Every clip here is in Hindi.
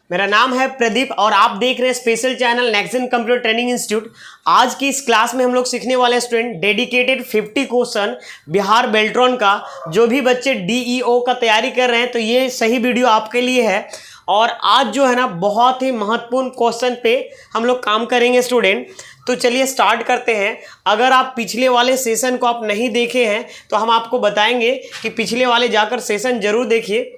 मेरा नाम है प्रदीप और आप देख रहे हैं special channel Nexon computer training institute. आज की इस क्लास में हम लोग सीखने वाले हैं student dedicated 50 question Bihar Beltron का। जो भी बच्चे डीईओ का तैयारी कर रहे हैं तो ये सही वीडियो आपके लिए है। और आज जो है ना बहुत ही महत्वपूर्ण क्वेश्चन पे हम लोग काम करेंगे स्टूडेंट। तो चलिए स्टार्ट करते हैं। अगर आप पिछले वाले सेशन को आप नहीं देखे हैं तो हम आपको बताएंगे कि पिछले वाले जाकर सेशन जरूर देखिए।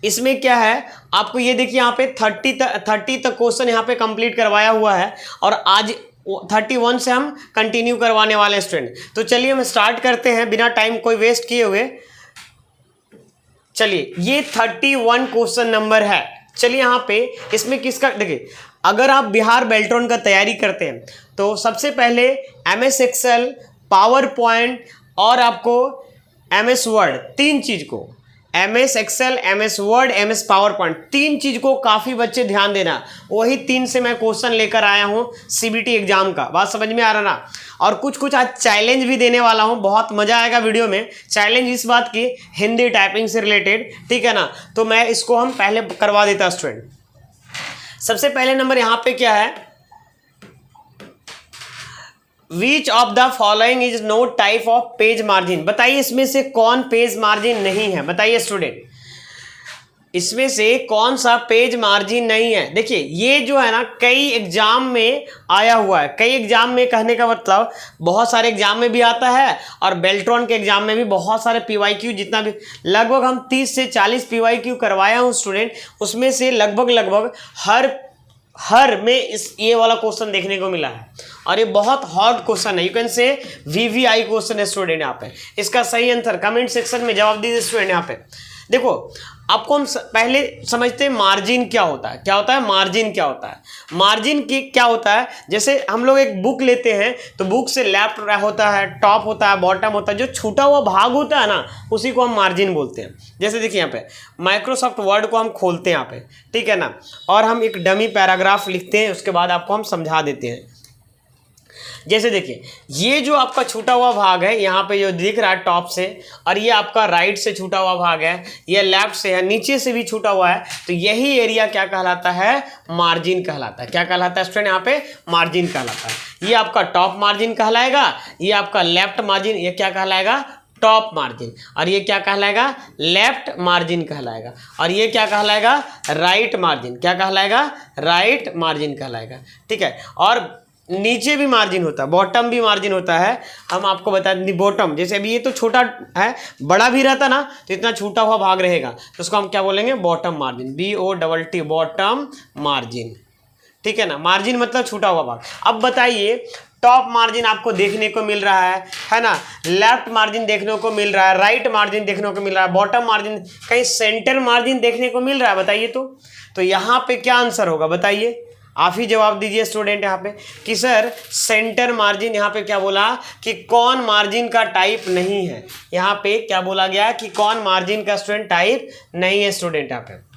इसमें क्या है, आपको ये देखिए यहाँ पे 30 तक क्वेश्चन यहाँ पे कंप्लीट करवाया हुआ है और आज 31 से हम कंटिन्यू करवाने वाले हैं स्टूडेंट। तो चलिए हम स्टार्ट करते हैं बिना टाइम कोई वेस्ट किए हुए। चलिए ये 31 क्वेश्चन नंबर है। चलिए यहाँ पे इसमें किसका देखिए, अगर आप बिहार बेल्ट्रॉन का तैयारी करते हैं तो सबसे पहले MS एक्सेल, पावर पॉइंट और आपको MS वर्ड, तीन चीज को MS Excel, MS Word, MS PowerPoint, तीन चीज को काफी बच्चे ध्यान देना। वही तीन से मैं क्वेश्चन लेकर आया हूं CBT एग्जाम का। बात समझ में आ रहा ना। और कुछ आज चैलेंज भी देने वाला हूं, बहुत मजा आएगा वीडियो में। चैलेंज इस बात की हिंदी टाइपिंग से रिलेटेड, ठीक है ना। तो मैं इसको हम पहले करवा देता स्टूडेंट। सबसे पहले नंबर यहाँ पे क्या है, Which of the following is no type of page margin. बताइए इसमें से कौन पेज मार्जिन नहीं है, बताइए स्टूडेंट, इसमें से कौन सा पेज मार्जिन नहीं है। देखिए ये जो है ना कई एग्जाम में आया हुआ है। कई एग्जाम में कहने का मतलब बहुत सारे एग्जाम में भी आता है और बेल्ट्रॉन के एग्जाम में भी बहुत सारे PYQ, जितना भी लगभग हम 30 से 40 PYQ करवाया हूँ स्टूडेंट। उसमें से लगभग हर में ये वाला क्वेश्चन देखने को मिला है और ये बहुत हॉट क्वेश्चन है। You can say VVI question है स्टूडेंट। यहाँ पे इसका सही आंसर कमेंट सेक्शन में जवाब दीजिए स्टूडेंट। यहाँ पे देखो, आपको हम पहले समझते हैं मार्जिन क्या होता है। क्या होता है मार्जिन? क्या होता है मार्जिन की क्या होता है, जैसे हम लोग एक बुक लेते हैं तो बुक से लेफ्ट होता है, टॉप होता है, बॉटम होता है, जो छूटा हुआ भाग होता है ना उसी को हम मार्जिन बोलते हैं। जैसे देखिए यहाँ पे माइक्रोसॉफ्ट वर्ड को हम खोलते हैं यहाँ पे, ठीक है ना, और हम एक डमी पैराग्राफ लिखते हैं, उसके बाद आपको हम समझा देते हैं। जैसे देखिए ये जो आपका छूटा हुआ भाग है यहाँ पे जो दिख रहा है टॉप से, और ये आपका राइट से छूटा हुआ भाग है, ये लेफ्ट से है, नीचे से भी छूटा हुआ है, तो यही एरिया क्या कहलाता है, मार्जिन कहलाता है। क्या कहलाता है स्टूडेंट, यहाँ पे मार्जिन कहलाता है। ये आपका टॉप मार्जिन कहलाएगा, ये आपका लेफ्ट मार्जिन, ये क्या कहलाएगा, टॉप मार्जिन, और ये क्या कहलाएगा, लेफ्ट मार्जिन कहलाएगा, और ये क्या कहलाएगा, राइट मार्जिन। क्या कहलाएगा, राइट मार्जिन कहलाएगा, ठीक है। और नीचे भी मार्जिन होता है, बॉटम भी मार्जिन होता है। हम आपको बता दें बॉटम, जैसे अभी ये तो छोटा है, बड़ा भी रहता ना तो इतना छूटा हुआ भाग रहेगा, तो उसको हम क्या बोलेंगे, bottom margin, BOTT, bottom margin, ठीक है ना। मार्जिन मतलब छूटा हुआ भाग। अब बताइए टॉप मार्जिन आपको देखने को मिल रहा है ना, लेफ्ट मार्जिन देखने को मिल रहा है, राइट मार्जिन देखने को मिल रहा है, बॉटम मार्जिन, कहीं सेंटर मार्जिन देखने को मिल रहा है, बताइए। तो यहाँ पे क्या आंसर होगा, बताइए, आप ही जवाब दीजिए स्टूडेंट। यहाँ पे कि सर सेंटर मार्जिन, यहाँ पे क्या बोला कि कौन मार्जिन का टाइप नहीं है। यहाँ पे क्या बोला गया कि कौन मार्जिन का स्टूडेंट टाइप नहीं है स्टूडेंट। यहाँ पे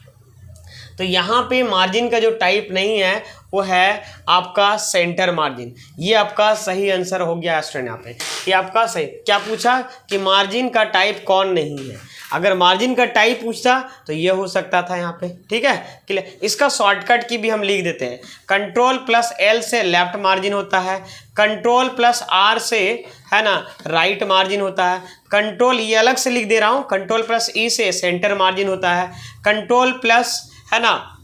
तो यहाँ पे मार्जिन का जो टाइप नहीं है वो है आपका सेंटर मार्जिन। ये आपका सही आंसर हो गया स्टूडेंट। यहाँ पे ये आपका सही। क्या पूछा कि मार्जिन का टाइप कौन नहीं है। अगर मार्जिन का टाइप पूछता तो ये हो सकता था यहाँ पे, ठीक है, क्लियर। इसका शॉर्टकट की भी हम लिख देते हैं, Ctrl+L से लेफ्ट मार्जिन होता है, Ctrl+R से है ना राइट मार्जिन होता है, कंट्रोल ये अलग से लिख दे रहा हूँ, Ctrl+E से सेंटर मार्जिन होता है, Ctrl+ है ना,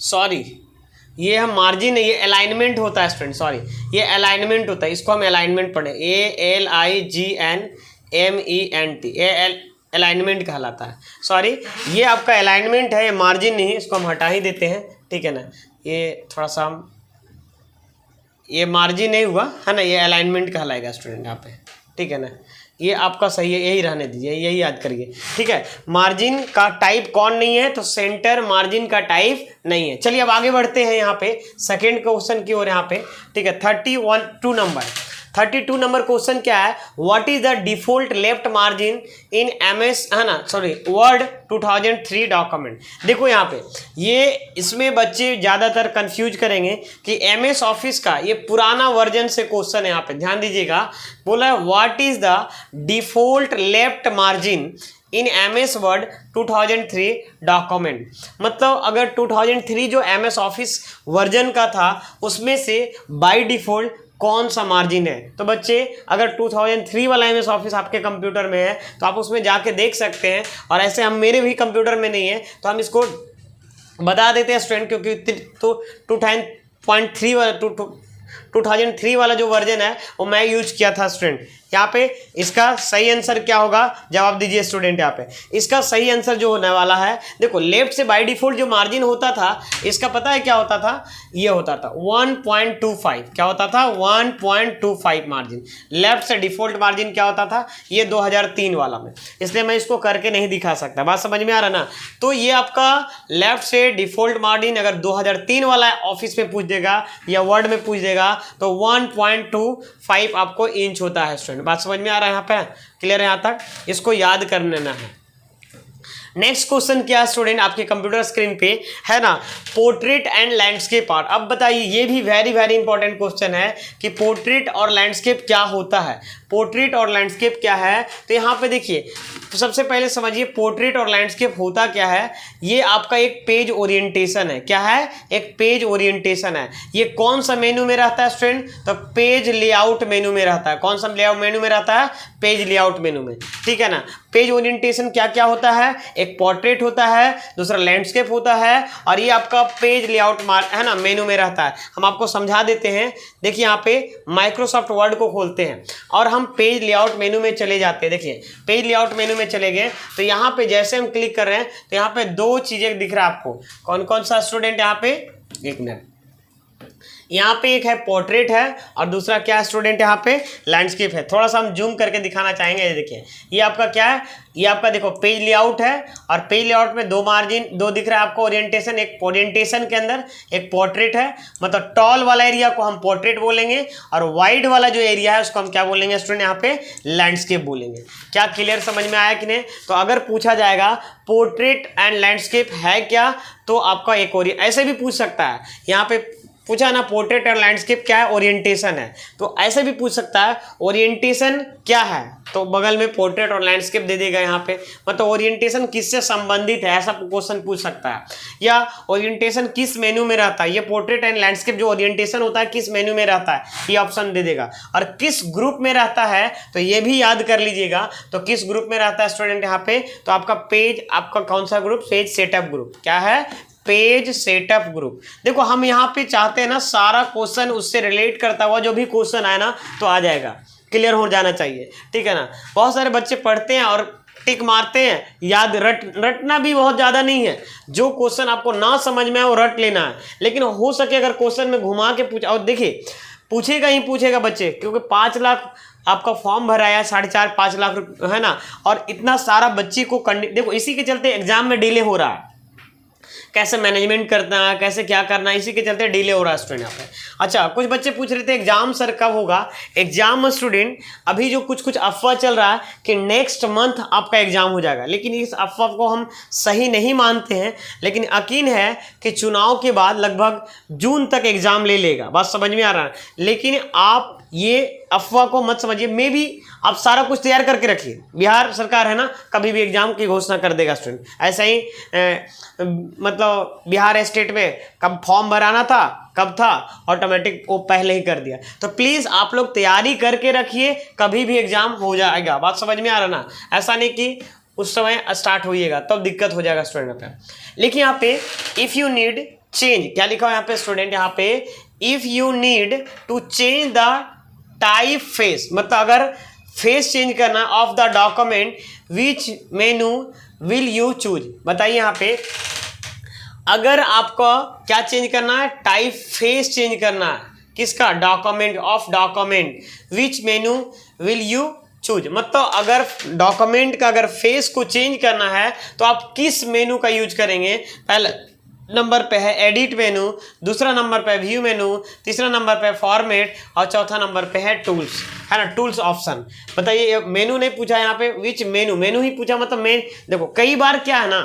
सॉरी ये हम मार्जिन है, ये अलाइनमेंट होता है स्टूडेंट, सॉरी ये अलाइनमेंट होता है, इसको हम अलाइनमेंट पढ़े, ALIGNMENT, अलाइनमेंट कहलाता है। सॉरी ये आपका अलाइनमेंट है, ये मार्जिन नहीं, इसको हम हटा ही देते हैं, ठीक है ना। ये थोड़ा सा हम, ये मार्जिन नहीं हुआ है ना, ये अलाइनमेंट कहलाएगा स्टूडेंट यहाँ पे, ठीक है ना। ये आपका सही है, यही रहने दीजिए, यही याद करिए, ठीक है। मार्जिन का टाइप कौन नहीं है, तो सेंटर मार्जिन का टाइप नहीं है। चलिए अब आगे बढ़ते हैं यहाँ पे सेकेंड क्वेश्चन की ओर। यहाँ पे ठीक है 32 नंबर क्वेश्चन क्या है, what is the default left margin in MS है ना, सॉरी वर्ड 2003 डॉक्यूमेंट। देखो यहाँ पे ये इसमें बच्चे ज़्यादातर कंफ्यूज करेंगे कि MS ऑफिस का ये पुराना वर्जन से क्वेश्चन है। यहाँ पे ध्यान दीजिएगा, बोला है what is the default left margin in MS word 2003 document. मतलब अगर 2003 जो MS ऑफिस वर्जन का था उसमें से बाय डिफॉल्ट कौन सा मार्जिन है। तो बच्चे अगर 2003 वाला MS ऑफिस आपके कंप्यूटर में है तो आप उसमें जाके देख सकते हैं, और ऐसे हम मेरे भी कंप्यूटर में नहीं है तो हम इसको बता देते हैं स्टूडेंट, क्योंकि तो 2003 वाला जो वर्जन है वो मैं यूज किया था स्टूडेंट। यहाँ पे इसका सही आंसर क्या होगा, जवाब दीजिए स्टूडेंट। यहाँ पे इसका सही आंसर जो होने वाला है, देखो लेफ्ट से बाय डिफॉल्ट जो मार्जिन होता था इसका पता है क्या होता था, ये होता था 1.25। क्या होता था, 1.25 मार्जिन। लेफ्ट से डिफॉल्ट मार्जिन क्या होता था, ये 2003 वाला में, इसलिए मैं इसको करके नहीं दिखा सकता। बात समझ में आ रहा ना। तो ये आपका लेफ्ट से डिफॉल्ट मार्जिन अगर 2003 वाला ऑफिस में पूछ देगा या वर्ड में पूछ देगा तो 1.25 आपको इंच होता है स्टूडेंट। बात समझ में आ रहा है यहाँ पे, क्लियर है यहाँ तक, इसको याद कर लेना है। नेक्स्ट क्वेश्चन क्या है स्टूडेंट आपके कंप्यूटर स्क्रीन पे है ना, पोर्ट्रेट एंड लैंडस्केप आर्ट। अब बताइए, ये भी वेरी वेरी इंपॉर्टेंट क्वेश्चन है कि पोर्ट्रेट और लैंडस्केप क्या होता है। पोर्ट्रेट और लैंडस्केप क्या है, तो यहाँ पे देखिए सबसे पहले समझिए पोर्ट्रेट और लैंडस्केप होता क्या है। ये आपका एक पेज ओरिएंटेशन है। क्या है, एक पेज ओरिएंटेशन है। ये कौन सा मेनू में रहता है स्टूडेंट, तो पेज लेआउट मेनू में रहता है। कौन सा लेआउट मेनू में रहता है, पेज लेआउट मेनू में, ठीक है ना। पेज ओरिएंटेशन क्या क्या होता है, एक पोर्ट्रेट होता है, दूसरा लैंडस्केप होता है, और ये आपका पेज लेआउट है ना मेनू में रहता है। हम आपको समझा देते हैं। देखिए यहाँ पे माइक्रोसॉफ्ट वर्ड को खोलते हैं और हम पेज लेआउट मेनू में चले जाते हैं। देखिए पेज लेआउट मेनू में चले गए तो यहाँ पे जैसे हम क्लिक कर रहे हैं तो यहाँ पे दो चीजें दिख रहा है आपको। कौन कौन सा स्टूडेंट, यहाँ पे एक मिनट, यहाँ पे एक है पोर्ट्रेट है और दूसरा क्या है स्टूडेंट, यहाँ पे लैंडस्केप है। थोड़ा सा हम जूम करके दिखाना चाहेंगे। ये देखिए ये आपका क्या है, ये आपका देखो पेज लेआउट है, और पेज लेआउट में दो मार्जिन दो दिख रहा है आपको ओरिएंटेशन। एक ओरिएंटेशन के अंदर एक पोर्ट्रेट है, मतलब टॉल वाला एरिया को हम पोर्ट्रेट बोलेंगे और वाइड वाला जो एरिया है उसको हम क्या बोलेंगे स्टूडेंट, यहाँ पे लैंडस्केप बोलेंगे। क्या क्लियर समझ में आया कि नहीं। तो अगर पूछा जाएगा पोर्ट्रेट एंड लैंडस्केप है क्या, तो आपका एक और ऐसे भी पूछ सकता है। यहाँ पे पूछा ना पोर्ट्रेट और लैंडस्केप क्या है, ओरिएंटेशन है, तो ऐसे भी पूछ सकता है ओरिएंटेशन क्या है, तो बगल में पोर्ट्रेट और लैंडस्केप दे देगा यहाँ पे। मतलब ओरिएंटेशन किससे संबंधित है ऐसा क्वेश्चन पूछ सकता है, या ओरिएंटेशन किस मेनू में रहता है। ये पोर्ट्रेट एंड लैंडस्केप जो ओरिएंटेशन होता है किस मेनू में रहता है, ये ऑप्शन दे देगा। और किस ग्रुप में रहता है तो ये भी याद कर लीजिएगा। तो किस ग्रुप में रहता है स्टूडेंट यहाँ पे, तो आपका पेज, आपका कौन सा ग्रुप, पेज सेटअप ग्रुप। क्या है, पेज सेटअप ग्रुप। देखो हम यहाँ पे चाहते हैं ना सारा क्वेश्चन उससे रिलेट करता हुआ जो भी क्वेश्चन आए ना तो आ जाएगा, क्लियर हो जाना चाहिए, ठीक है ना। बहुत सारे बच्चे पढ़ते हैं और टिक मारते हैं, याद रटना भी बहुत ज़्यादा नहीं है। जो क्वेश्चन आपको ना समझ में आए वो रट लेना है, लेकिन हो सके अगर क्वेश्चन में घुमा के पूछा, और देखिए पूछेगा ही पूछेगा बच्चे, क्योंकि 5 लाख आपका फॉर्म भरा है, 4.5-5 लाख रुपये है ना, और इतना सारा बच्ची को देखो इसी के चलते एग्जाम में डिले हो रहा है। कैसे मैनेजमेंट करना है, कैसे क्या करना है, इसी के चलते डिले हो रहा है स्टूडेंट यहाँ पे। अच्छा कुछ बच्चे पूछ रहे थे एग्जाम सर कब होगा। एग्जाम स्टूडेंट अभी जो कुछ अफवाह चल रहा है कि नेक्स्ट मंथ आपका एग्जाम हो जाएगा, लेकिन इस अफवाह को हम सही नहीं मानते हैं। लेकिन यकीन है कि चुनाव के बाद लगभग जून तक एग्जाम ले लेगा। बात समझ में आ रहा है, लेकिन आप ये अफवाह को मत समझिए। मे भी आप सारा कुछ तैयार करके रखिए, बिहार सरकार है ना कभी भी एग्जाम की घोषणा कर देगा स्टूडेंट। ऐसा ही मतलब बिहार स्टेट में कब फॉर्म भराना था, कब था, ऑटोमेटिक वो पहले ही कर दिया। तो प्लीज़ आप लोग तैयारी करके रखिए, कभी भी एग्जाम हो जाएगा। बात समझ में आ रहा ना, ऐसा नहीं कि उस समय स्टार्ट होइएगा तब दिक्कत हो जाएगा स्टूडेंट पे। लेकिन यहाँ पे इफ़ यू नीड चेंज, क्या लिखा है यहाँ पे स्टूडेंट, यहाँ पे if you need to change the typeface, मतलब अगर फेस चेंज करना of the document which menu will you choose. बताइए यहाँ पे अगर आपको क्या चेंज करना है, टाइप फेस चेंज करना है, किसका, document, of document which menu will you choose. मतलब अगर डॉक्यूमेंट का अगर फेस को चेंज करना है तो आप किस मेनू का यूज करेंगे। पहले नंबर पे है एडिट मेनू, दूसरा नंबर पे व्यू मेनू, तीसरा नंबर पे फॉर्मेट, और चौथा नंबर पे है टूल्स, है ना, टूल्स ऑप्शन। बताइए मेनू नहीं पूछा यहाँ पे, विच मेनू, मेनू ही पूछा। मतलब मेन देखो कई बार क्या है ना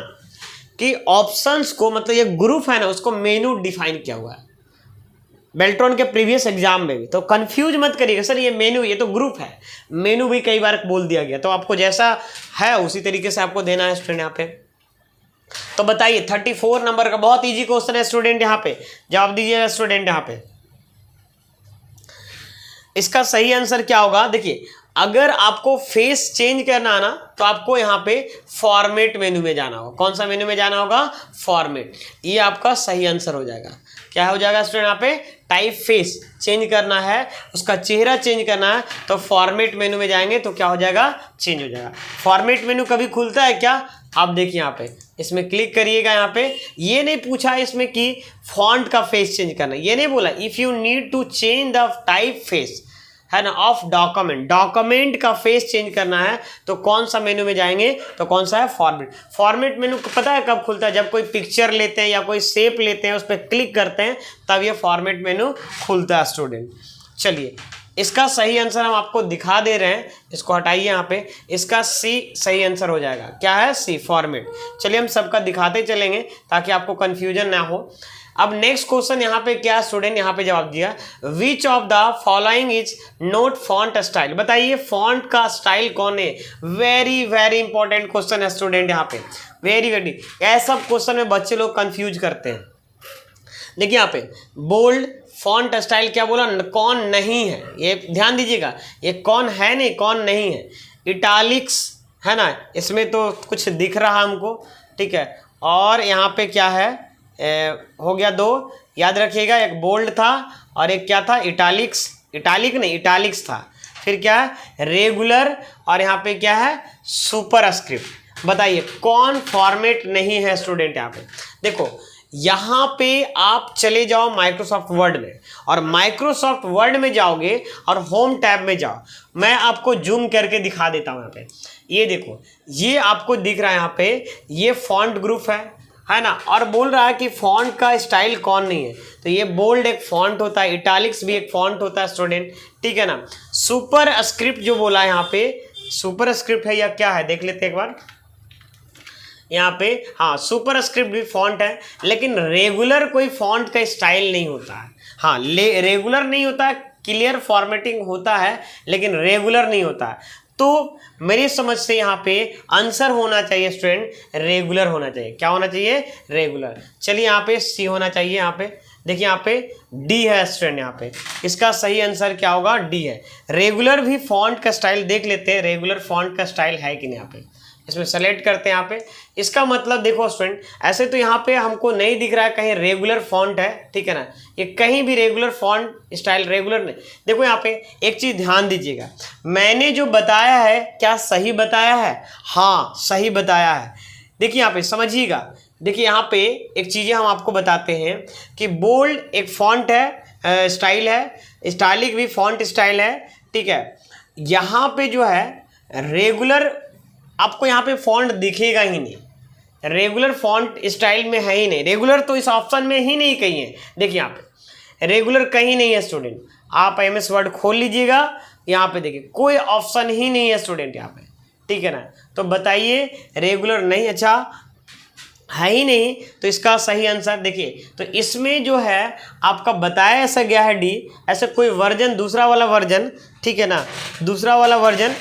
कि ऑप्शंस को, मतलब ये ग्रुप है ना उसको मेनू डिफाइन किया हुआ है। बेल्ट्रॉन के प्रीवियस एग्जाम में भी। तो कंफ्यूज मत करिएगा सर ये मेनू, ये तो ग्रुप है, मेनू भी कई बार बोल दिया गया, तो आपको जैसा है उसी तरीके से आपको देना है स्टूडेंट यहाँ पे। तो बताइए 34 नंबर का बहुत इजी क्वेश्चन है स्टूडेंट, यहाँ पे जवाब दीजिएगा स्टूडेंट। यहाँ पे इसका सही आंसर क्या होगा, देखिए अगर आपको फेस चेंज करना है ना तो आपको यहाँ पे फॉर्मेट मेनू में जाना होगा। कौन सा मेनू में जाना होगा, फॉर्मेट, ये आपका सही आंसर हो जाएगा। क्या हो जाएगा स्टूडेंट, यहाँ पे टाइप फेस चेंज करना है, उसका चेहरा चेंज करना है तो फॉर्मेट मेनू में जाएंगे तो क्या हो जाएगा, चेंज हो जाएगा। फॉर्मेट मेनू कभी खुलता है क्या, आप देखिए यहाँ पे इसमें क्लिक करिएगा। यहाँ पे ये नहीं पूछा है इसमें कि फॉन्ट का फेस चेंज करना, ये नहीं बोला if you need to change the typeface है ना ऑफ डॉक्यूमेंट, डॉक्यूमेंट का फेस चेंज करना है तो कौन सा मेनू में जाएंगे, तो कौन सा है, फॉर्मेट। फॉर्मेट मेनू पता है कब खुलता है, जब कोई पिक्चर लेते हैं या कोई शेप लेते हैं उस पर क्लिक करते हैं तब ये फॉर्मेट मेनू खुलता है स्टूडेंट। चलिए इसका सही आंसर हम आपको दिखा दे रहे हैं, इसको हटाइए यहाँ पे, इसका सी सही आंसर हो जाएगा। क्या है, सी, फॉर्मेट। चलिए हम सबका दिखाते चलेंगे ताकि आपको कंफ्यूजन ना हो। अब नेक्स्ट क्वेश्चन यहाँ पे क्या स्टूडेंट, यहाँ पे जवाब दिया विच of the following is note font style. बताइए फॉन्ट का स्टाइल कौन है, वेरी वेरी इंपॉर्टेंट क्वेश्चन है स्टूडेंट। यहाँ पे वेरी वेरी ऐसा क्वेश्चन में बच्चे लोग कंफ्यूज करते हैं। देखिए यहाँ पे बोल्ड फॉन्ट स्टाइल क्या बोला, कौन नहीं है, ये ध्यान दीजिएगा, ये कौन है नहीं कौन नहीं है। इटालिक्स है ना, इसमें तो कुछ दिख रहा हमको, ठीक है। और यहाँ पे क्या है, हो गया दो, याद रखिएगा, एक बोल्ड था और एक क्या था, इटालिक्स, इटालिक नहीं इटालिक्स था। फिर क्या है, रेगुलर, और यहाँ पे क्या है, सुपर स्क्रिप्ट। बताइए कौन फॉर्मेट नहीं है स्टूडेंट। यहाँ पे देखो, यहाँ पे आप चले जाओ माइक्रोसॉफ्ट वर्ड में, और माइक्रोसॉफ्ट वर्ड में जाओगे और होम टैब में जाओ, मैं आपको जूम करके दिखा देता हूँ। यहाँ पे ये देखो, ये आपको दिख रहा है यहाँ पे, ये फॉन्ट ग्रुप है ना, और बोल रहा है कि फॉन्ट का स्टाइल कौन नहीं है। तो ये बोल्ड एक फॉन्ट होता है, इटालिक्स भी एक फॉन्ट होता है स्टूडेंट, ठीक है ना। सुपर स्क्रिप्ट जो बोला है यहाँ पे, सुपर स्क्रिप्ट है या क्या है देख लेते हैं एक बार यहाँ पे। हाँ, सुपर स्क्रिप्ट भी फॉन्ट है, लेकिन रेगुलर कोई फॉन्ट का स्टाइल नहीं होता है। हाँ, रेगुलर नहीं होता है, क्लियर फॉर्मेटिंग होता है लेकिन रेगुलर नहीं होता है। तो मेरी समझ से यहाँ पे आंसर होना चाहिए स्टूडेंट, रेगुलर होना चाहिए। क्या होना चाहिए, रेगुलर। चलिए यहाँ पे सी होना चाहिए। यहाँ पे देखिए, यहाँ पे डी है स्टूडेंट। यहाँ पे इसका सही आंसर क्या होगा, डी है। रेगुलर भी फॉन्ट का स्टाइल देख लेते हैं, रेगुलर फॉन्ट का स्टाइल है कि नहीं। यहाँ पे इसमें सेलेक्ट करते हैं। यहाँ पे इसका मतलब देखो स्टूडेंट, ऐसे तो यहाँ पे हमको नहीं दिख रहा है कहीं रेगुलर फॉन्ट है, ठीक है ना, ये कहीं भी रेगुलर फॉन्ट स्टाइल रेगुलर नहीं। देखो यहाँ पे एक चीज़ ध्यान दीजिएगा, मैंने जो बताया है क्या सही बताया है, हाँ सही बताया है। देखिए यहाँ पे समझिएगा, देखिए यहाँ पे एक चीज़ें हम आपको बताते हैं कि बोल्ड एक फॉन्ट है, स्टाइल है, स्टाइलिक भी फॉन्ट स्टाइल है, ठीक है। यहाँ पे जो है रेगुलर आपको यहाँ पे फॉन्ट दिखेगा ही नहीं, रेगुलर फॉन्ट स्टाइल में है ही नहीं, रेगुलर तो इस ऑप्शन में ही नहीं कहीं है। देखिए यहाँ पे रेगुलर कहीं नहीं है स्टूडेंट, आप MS वर्ड खोल लीजिएगा, यहाँ पे देखिए कोई ऑप्शन ही नहीं है स्टूडेंट यहाँ पे, ठीक है ना। तो बताइए रेगुलर नहीं, अच्छा है ही नहीं, तो इसका सही आंसर देखिए, तो इसमें जो है आपका बताया ऐसा गया है डी, ऐसे कोई वर्जन दूसरा वाला वर्जन, ठीक है ना, दूसरा वाला वर्जन,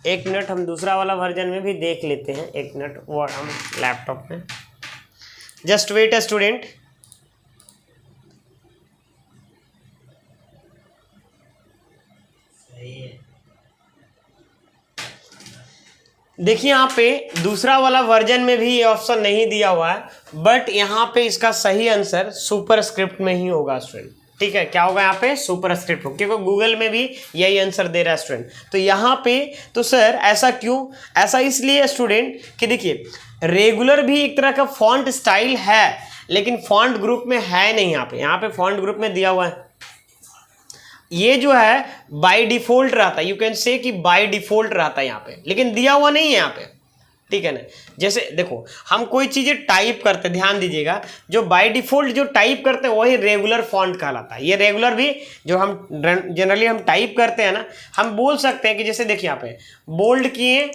एक मिनट हम दूसरा वाला वर्जन में भी देख लेते हैं, एक मिनट वो हम लैपटॉप में, जस्ट वेट स्टूडेंट। देखिए यहाँ पे दूसरा वाला वर्जन में भी ये ऑप्शन नहीं दिया हुआ है, बट यहाँ पे इसका सही आंसर सुपर स्क्रिप्ट में ही होगा स्टूडेंट, ठीक है। क्या होगा यहाँ पे, सुपर स्क्रिप्ट हो, क्योंकि गूगल में भी यही आंसर दे रहा है स्टूडेंट। तो यहाँ पे तो सर ऐसा क्यों, ऐसा इसलिए स्टूडेंट कि देखिए रेगुलर भी एक तरह का फॉन्ट स्टाइल है, लेकिन फॉन्ट ग्रुप में है नहीं। यहाँ पे फॉन्ट ग्रुप में दिया हुआ है, ये जो है बाय डिफॉल्ट रहता है, यू कैन से कि बाय डिफॉल्ट रहता है यहाँ पे, लेकिन दिया हुआ नहीं है यहाँ पे, ठीक है ना। जैसे देखो हम कोई चीज़ें टाइप करते, ध्यान दीजिएगा, जो बाय डिफॉल्ट जो टाइप करते हैं वही रेगुलर फॉन्ट कहलाता है। ये रेगुलर भी जो हम जनरली हम टाइप करते हैं ना, हम बोल सकते हैं कि जैसे देखिए यहाँ पे बोल्ड किए,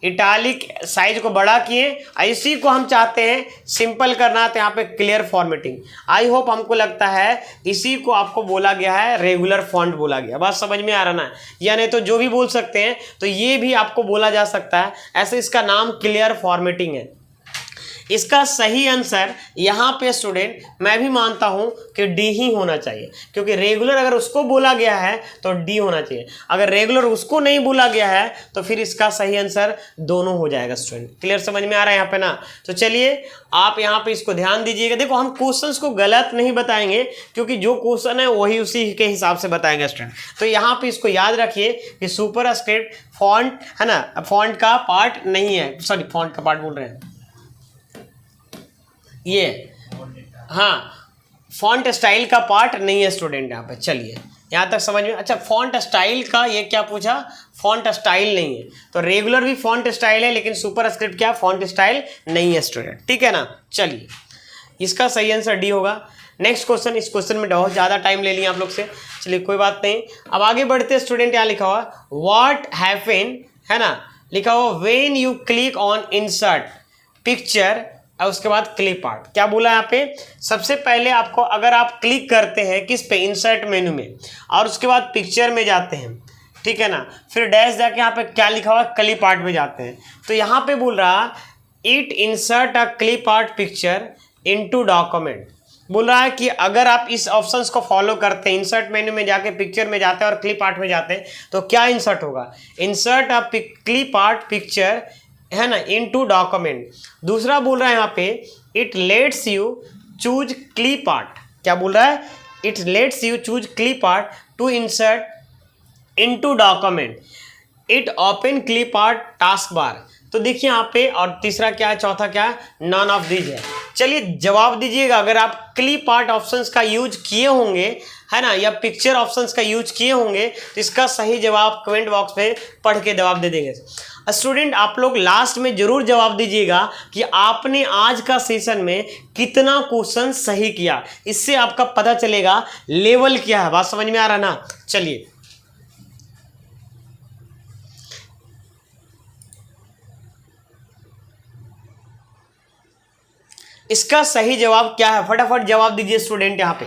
इटालिक साइज को बड़ा किए, इसी को हम चाहते हैं सिंपल करना, तो यहाँ पे क्लियर फॉर्मेटिंग। आई होप हमको लगता है इसी को आपको बोला गया है रेगुलर फॉन्ट बोला गया। बात समझ में आ रहा ना, या नहीं तो जो भी बोल सकते हैं, तो ये भी आपको बोला जा सकता है, ऐसे इसका नाम क्लियर फॉर्मेटिंग है। इसका सही आंसर यहाँ पे स्टूडेंट मैं भी मानता हूँ कि डी ही होना चाहिए, क्योंकि रेगुलर अगर उसको बोला गया है तो डी होना चाहिए, अगर रेगुलर उसको नहीं बोला गया है तो फिर इसका सही आंसर दोनों हो जाएगा। स्टूडेंट क्लियर समझ में आ रहा है यहाँ पे ना? तो चलिए आप यहाँ पे इसको ध्यान दीजिएगा। देखो हम क्वेश्चंस को गलत नहीं बताएंगे, क्योंकि जो क्वेश्चन है वही उसी के हिसाब से बताएंगे स्टूडेंट। तो यहाँ पे इसको याद रखिए कि सुपरस्क्रिप्ट फॉन्ट है ना, फॉन्ट का पार्ट नहीं है, सॉरी फॉन्ट का पार्ट बोल रहे हैं ये, हाँ फॉन्ट स्टाइल का पार्ट नहीं है स्टूडेंट यहाँ पे। चलिए यहाँ तक समझ में। अच्छा फॉन्ट स्टाइल का ये क्या पूछा, फॉन्ट स्टाइल नहीं है, तो रेगुलर भी फॉन्ट स्टाइल है लेकिन सुपरस्क्रिप्ट क्या फॉन्ट स्टाइल नहीं है स्टूडेंट, ठीक है ना? चलिए इसका सही आंसर डी होगा। नेक्स्ट क्वेश्चन, इस क्वेश्चन में बहुत ज़्यादा टाइम ले लिया आप लोग से, चलिए कोई बात नहीं। अब आगे बढ़ते स्टूडेंट, यहाँ लिखा हुआ व्हाट हैपन है ना, लिखा हुआ when you click on insert picture और उसके बाद क्लिप आर्ट। क्या बोला यहाँ पे, सबसे पहले आपको अगर आप क्लिक करते हैं किस पे, इंसर्ट मेनू में, और उसके बाद पिक्चर में जाते हैं, ठीक है ना, फिर डैश जाके यहाँ पे क्या लिखा हुआ क्लिप आर्ट में जाते हैं, तो यहाँ पे बोल रहा it insert a clip art picture into document. बोल रहा है कि अगर आप इस ऑप्शंस को फॉलो करते हैं, इंसर्ट मेन्यू में जाके पिक्चर में जाते हैं और क्लिप आर्ट में जाते हैं, तो क्या इंसर्ट होगा, insert a clip art picture है ना इनटू डॉक्यूमेंट। दूसरा बोल रहा है यहाँ पे it lets you choose clip art. क्या बोल रहा है, it lets you choose clip art to insert into document. It open clip art task bar. तो देखिए यहाँ पे, और तीसरा क्या है, चौथा क्या है, नॉन ऑफ दीज है। चलिए जवाब दीजिएगा, अगर आप क्लिप आर्ट ऑप्शंस का यूज किए होंगे है ना, या पिक्चर ऑप्शंस का यूज किए होंगे, तो इसका सही जवाब कमेंट बॉक्स में पढ़ के जवाब दे देंगे। स्टूडेंट आप लोग लास्ट में जरूर जवाब दीजिएगा कि आपने आज का सेशन में कितना क्वेश्चन सही किया, इससे आपका पता चलेगा लेवल क्या है। बात समझ में आ रहा ना? चलिए इसका सही जवाब क्या है, फटाफट जवाब दीजिए स्टूडेंट। यहाँ पे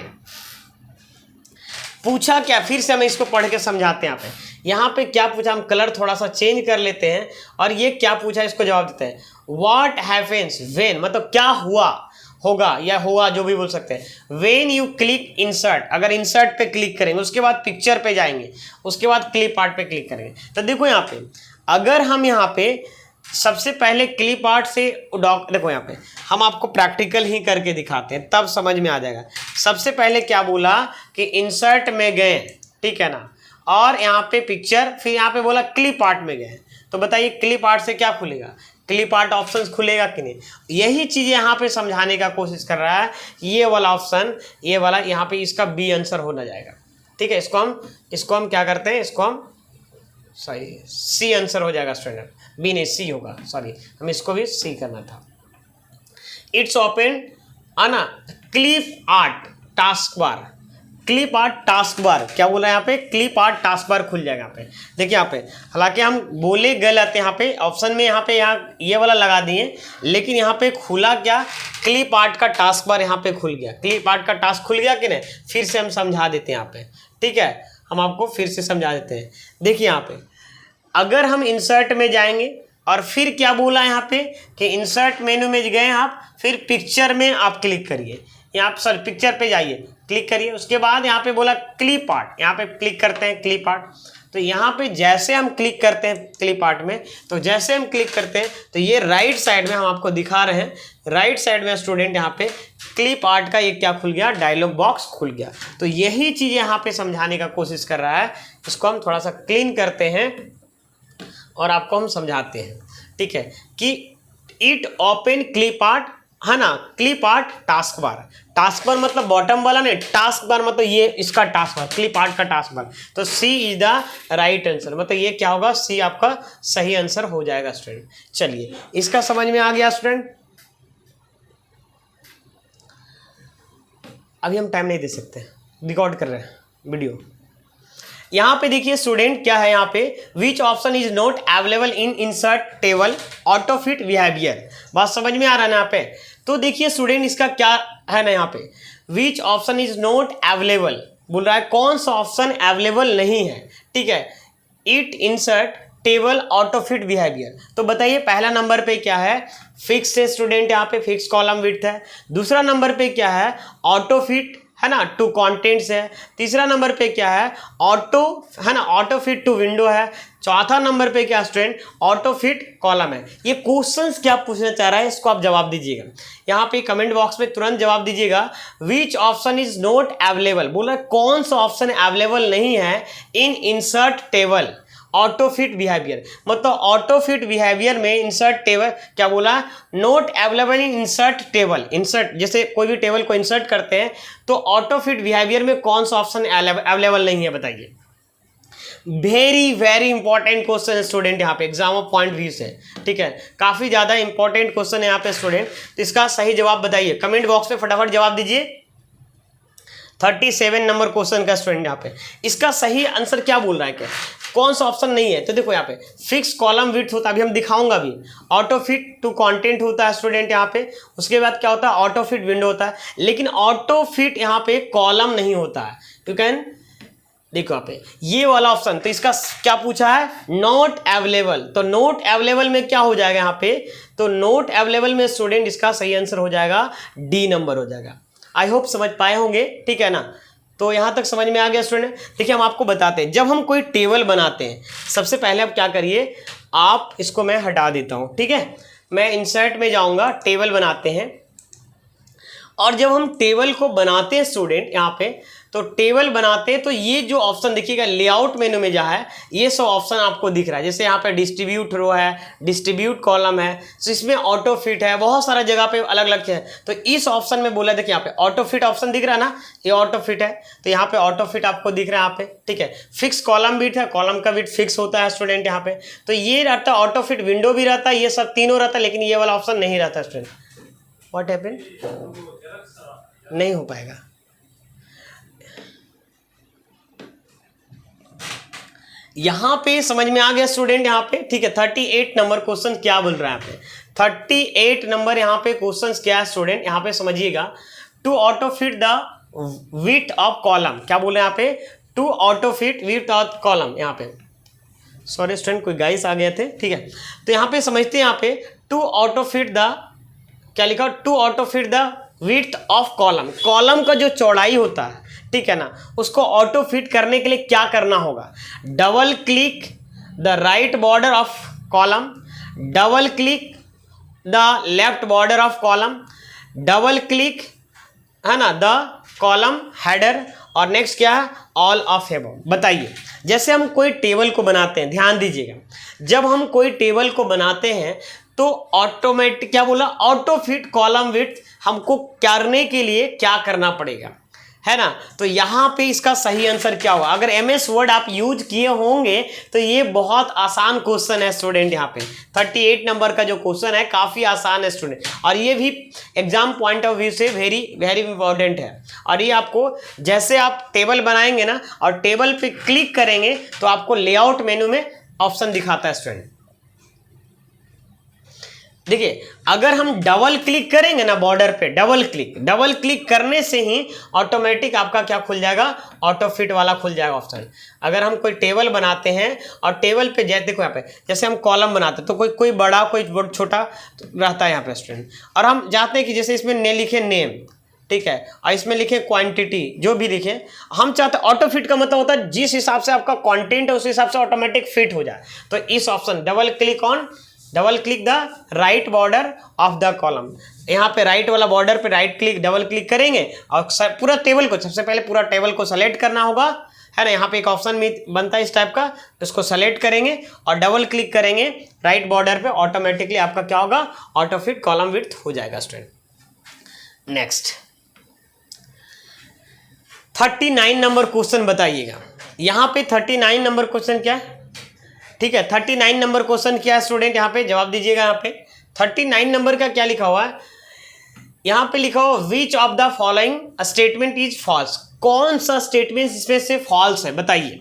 पूछा क्या, फिर से हमें इसको पढ़ के समझाते हैं। यहाँ पे क्या पूछा, हम कलर थोड़ा सा चेंज कर लेते हैं, और ये क्या पूछा इसको जवाब देते हैं। व्हाट हैपेंस व्हेन, मतलब क्या हुआ, होगा या हुआ जो भी बोल सकते हैं। व्हेन यू क्लिक इंसर्ट, अगर इंसर्ट पे क्लिक करेंगे, उसके बाद पिक्चर पे जाएंगे, उसके बाद क्लिप आर्ट पे क्लिक करेंगे। तो देखो यहाँ पे अगर हम यहाँ पे सबसे पहले क्लिप आर्ट से देखो यहाँ पे हम आपको प्रैक्टिकल ही करके दिखाते हैं, तब समझ में आ जाएगा। सबसे पहले क्या बोला कि इंसर्ट में गए, ठीक है ना, और यहाँ पे पिक्चर, फिर यहाँ पे बोला क्लिप आर्ट में गए। तो बताइए क्लिप आर्ट से क्या खुलेगा, क्लिप आर्ट ऑप्शन खुलेगा कि नहीं? यही चीज़ यहाँ पे समझाने का कोशिश कर रहा है। ये वाला ऑप्शन, ये वाला, यहाँ पे इसका बी आंसर होना जाएगा, ठीक है। इसको हम क्या करते हैं, इसको हम सॉरी सी आंसर हो जाएगा स्टूडेंट, बी नहीं सी होगा, सॉरी हम इसको भी सी करना था। इट्स ओपन आना क्लिप आर्ट टास्क बार, क्लिप आर्ट टास्क बार। क्या बोला यहाँ पे, क्लिप आर्ट टास्क बार खुल जाएगा यहाँ पे। देखिए यहाँ पे हालांकि हम बोले गलत, यहाँ पे ऑप्शन में यहाँ पे ये वाला लगा दिए, लेकिन यहाँ पे खुला क्या, क्लिप आर्ट का टास्क बार यहाँ पे खुल गया। क्लिप आर्ट का टास्क खुल गया कि नहीं, फिर से हम समझा देते हैं यहाँ पे, ठीक है, हम आपको फिर से समझा देते हैं। देखिए यहाँ पे अगर हम इंसर्ट में जाएंगे और फिर क्या बोला यहाँ पे कि इंसर्ट मेनू में गए आप, फिर पिक्चर में आप क्लिक करिए, यहाँ पर सॉरी पिक्चर पे जाइए, क्लिक करिए, उसके बाद यहाँ पे बोला क्लिप आर्ट, यहाँ पे क्लिक करते हैं क्लिप आर्ट। तो यहाँ पे जैसे हम क्लिक करते हैं क्लिप आर्ट में, तो जैसे हम क्लिक करते हैं तो ये राइट साइड में हम आपको दिखा रहे हैं, राइट साइड में स्टूडेंट यहाँ पे क्लिप आर्ट का ये क्या खुल गया, डायलॉग बॉक्स खुल गया। तो यही चीज़ यहाँ पे समझाने का कोशिश कर रहा है। इसको हम थोड़ा सा क्लीन करते हैं और आपको हम समझाते हैं, ठीक है, कि इट ओपन क्लिप आर्ट है ना, क्लिप आर्ट टास्क बार। टास्क बार मतलब बॉटम वाला नहीं, टास्क बार मतलब ये इसका टास्क बार, क्लिप आर्ट का टास्क बार। तो सी इज द राइट आंसर, मतलब ये क्या होगा, सी आपका सही आंसर हो जाएगा स्टूडेंट। चलिए इसका समझ में आ गया स्टूडेंट। अभी हम टाइम नहीं दे सकते, रिकॉर्ड कर रहे हैं वीडियो। यहाँ पे देखिए स्टूडेंट क्या है, यहाँ पे विच option is not available in insert table auto fit behaviour. बात समझ में आ रहा है ना यहाँ पे। तो देखिए स्टूडेंट इसका क्या है ना, यहाँ पे विच ऑप्शन इज नॉट अवेलेबल बोल रहा है, कौन सा ऑप्शन अवेलेबल नहीं है, ठीक है। It insert table auto fit behaviour. तो बताइए पहला नंबर पे क्या है, फिक्स है स्टूडेंट, यहाँ पे फिक्स कॉलम विड्थ है। दूसरा नंबर पे क्या है, ऑटो फिट है ना टू कंटेंट्स है। तीसरा नंबर पे क्या है, ऑटो है ना ऑटो फिट टू विंडो है। चौथा नंबर पे क्या स्टूडेंट, ऑटो फिट कॉलम है। ये क्वेश्चंस क्या पूछना चाह रहा है इसको आप जवाब दीजिएगा, यहाँ पे कमेंट बॉक्स में तुरंत जवाब दीजिएगा। Which option is not available, बोला कौन सा ऑप्शन अवेलेबल नहीं है in insert table auto fit behaviour. मतलब ऑटो फिट बिहेवियर में इंसर्ट टेबल क्या बोला, not available in insert table. Insert जैसे कोई भी टेबल को इंसर्ट करते हैं तो ऑटो फिट बिहेवियर में कौन सा ऑप्शन अवेलेबल नहीं है बताइए। वेरी वेरी इंपॉर्टेंट क्वेश्चन है स्टूडेंट, यहाँ पे एग्जाम ऑफ पॉइंट व्यू से, ठीक है। काफी ज्यादा इंपॉर्टेंट क्वेश्चन है यहाँ पे स्टूडेंट। तो इसका सही जवाब बताइए, कमेंट बॉक्स में फटाफट जवाब दीजिए। 37 नंबर क्वेश्चन का स्टूडेंट यहाँ पे इसका सही आंसर क्या बोल रहा है, क्या कौन सा ऑप्शन नहीं है। तो देखो यहाँ पे फिक्स कॉलम विड्थ होता है, अभी हम दिखाऊंगा भी। ऑटो फिट टू कंटेंट होता है स्टूडेंट यहाँ पे। उसके बाद क्या होता है, ऑटो फिट विंडो होता है। लेकिन ऑटो फिट यहाँ पे कॉलम नहीं होता है। यू कैन देखो यहाँ पे ये वाला ऑप्शन, तो इसका क्या पूछा है, नॉट अवेलेबल। तो नॉट अवेलेबल में क्या हो जाएगा यहाँ पे, तो नॉट अवेलेबल में स्टूडेंट इसका सही आंसर हो जाएगा डी नंबर हो जाएगा। आई होप समझ पाए होंगे, ठीक है ना। तो यहाँ तक समझ में आ गया स्टूडेंट। देखिए हम आपको बताते हैं, जब हम कोई टेबल बनाते हैं सबसे पहले आप क्या करिए, आप इसको मैं हटा देता हूँ, ठीक है। मैं इंसर्ट में जाऊँगा, टेबल बनाते हैं। और जब हम टेबल को बनाते हैं स्टूडेंट यहाँ पे, तो टेबल बनाते हैं तो ये जो ऑप्शन देखिएगा लेआउट मेनू में जहाँ है ये सब ऑप्शन आपको दिख रहा है। जैसे यहाँ पे डिस्ट्रीब्यूट रो है, डिस्ट्रीब्यूट कॉलम है, तो इसमें ऑटो फिट है, बहुत सारा जगह पे अलग अलग है। तो इस ऑप्शन में बोला देखिए यहाँ पे ऑटो फिट ऑप्शन दिख रहा है ना, ये ऑटो फिट है। तो यहाँ पे ऑटो फिट आपको दिख रहा है यहाँ पे, ठीक है। फिक्स कॉलम विड्थ है, कॉलम का विड्थ फिक्स होता है स्टूडेंट यहाँ पे। तो ये रहता है ऑटो फिट, विंडो भी रहता है, ये सब तीनों रहता है, लेकिन ये वाला ऑप्शन नहीं रहता स्टूडेंट। व्हाट हैपेंड, नहीं हो पाएगा। यहां पे समझ में आ गया स्टूडेंट यहाँ पे, ठीक है। 38 नंबर क्वेश्चन क्या बोल रहा है यहाँ पे, 38 नंबर यहाँ पे क्वेश्चन क्या है स्टूडेंट, यहाँ पे समझिएगा। To auto fit the width of column, क्या बोले यहाँ पे, to auto fit width of column. यहाँ पे सॉरी स्टूडेंट कोई गाइस आ गए थे, ठीक है। तो यहाँ पे समझते हैं, यहाँ पे टू ऑटो फिट द क्या लिखा, to auto fit the width of column. Column का जो चौड़ाई होता है, ठीक है ना, उसको ऑटो फिट करने के लिए क्या करना होगा, double click the right border of column, double click the left border of column, double click है ना द कॉलम हेडर, और नेक्स्ट क्या है, ऑल ऑफ अबव। बताइए जैसे हम कोई टेबल को बनाते हैं, ध्यान दीजिएगा, जब हम कोई टेबल को बनाते हैं तो ऑटोमेटिक क्या बोला, ऑटो फिट कॉलम विड्थ हमको करने के लिए क्या करना पड़ेगा, है ना। तो यहाँ पे इसका सही आंसर क्या होगा, अगर MS वर्ड आप यूज किए होंगे तो ये बहुत आसान क्वेश्चन है स्टूडेंट। यहाँ पे 38 नंबर का जो क्वेश्चन है काफ़ी आसान है स्टूडेंट, और ये भी एग्जाम पॉइंट ऑफ व्यू से वेरी वेरी इंपॉर्टेंट है। और ये आपको जैसे आप टेबल बनाएंगे ना और टेबल पे क्लिक करेंगे तो आपको लेआउट मेनू में ऑप्शन दिखाता है स्टूडेंट। देखिए अगर हम डबल क्लिक करेंगे ना बॉर्डर पे, डबल क्लिक करने से ही ऑटोमेटिक आपका क्या खुल जाएगा, ऑटो फिट वाला खुल जाएगा ऑप्शन। अगर हम कोई टेबल बनाते हैं और टेबल पे जैसे देखो यहाँ पे जैसे हम कॉलम बनाते हैं तो कोई बड़ा कोई छोटा रहता है यहाँ पे स्टूडेंट, और हम चाहते हैं कि जैसे इसमें ने लिखे नेम, ठीक है, और इसमें लिखे क्वांटिटी, जो भी लिखे हम चाहते हैं। ऑटो फिट का मतलब होता है जिस हिसाब से आपका कंटेंट है उस हिसाब से ऑटोमेटिक फिट हो जाए। तो इस option double click the right border of the column, यहाँ पे राइट वाला बॉर्डर पे राइट क्लिक डबल क्लिक करेंगे और पूरा टेबल को, सबसे पहले पूरा टेबल को सेलेक्ट करना होगा, है ना। यहाँ पे एक ऑप्शन भी बनता है इस टाइप का, उसको सेलेक्ट करेंगे और डबल क्लिक करेंगे राइट बॉर्डर पे, ऑटोमेटिकली आपका क्या होगा, ऑटो फिट कॉलम विड्थ हो जाएगा स्टूडेंट। नेक्स्ट 39 नंबर क्वेश्चन बताइएगा। यहाँ पे 39 नंबर क्वेश्चन क्या है, ठीक है। 39 नंबर क्वेश्चन क्या है स्टूडेंट, यहाँ पे जवाब दीजिएगा। यहाँ पे 39 नंबर का क्या लिखा हुआ है, यहाँ पे लिखा हुआ which of the following statement is false. कौन सा स्टेटमेंट इसमें से फॉल्स है बताइए।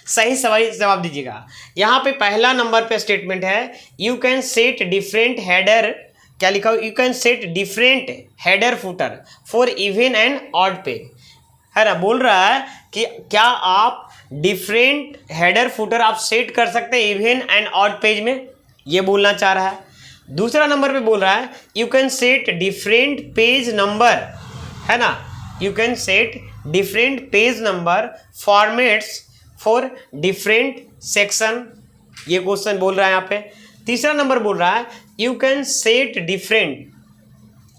सही सवाल जवाब दीजिएगा। यहाँ पे पहला नंबर पे स्टेटमेंट है you can set different header, क्या लिखा हो, you can set different header footer for even and odd page, है ना। बोल रहा है कि क्या आप डिफरेंट हेडर फुटर आप सेट कर सकते हैं इवन एंड ऑड पेज में, ये बोलना चाह रहा है। दूसरा नंबर पे बोल रहा है you can set different page number, है ना, you can set different page number formats for different section, ये क्वेश्चन बोल रहा है यहाँ पे। तीसरा नंबर बोल रहा है यू कैन सेट डिफरेंट,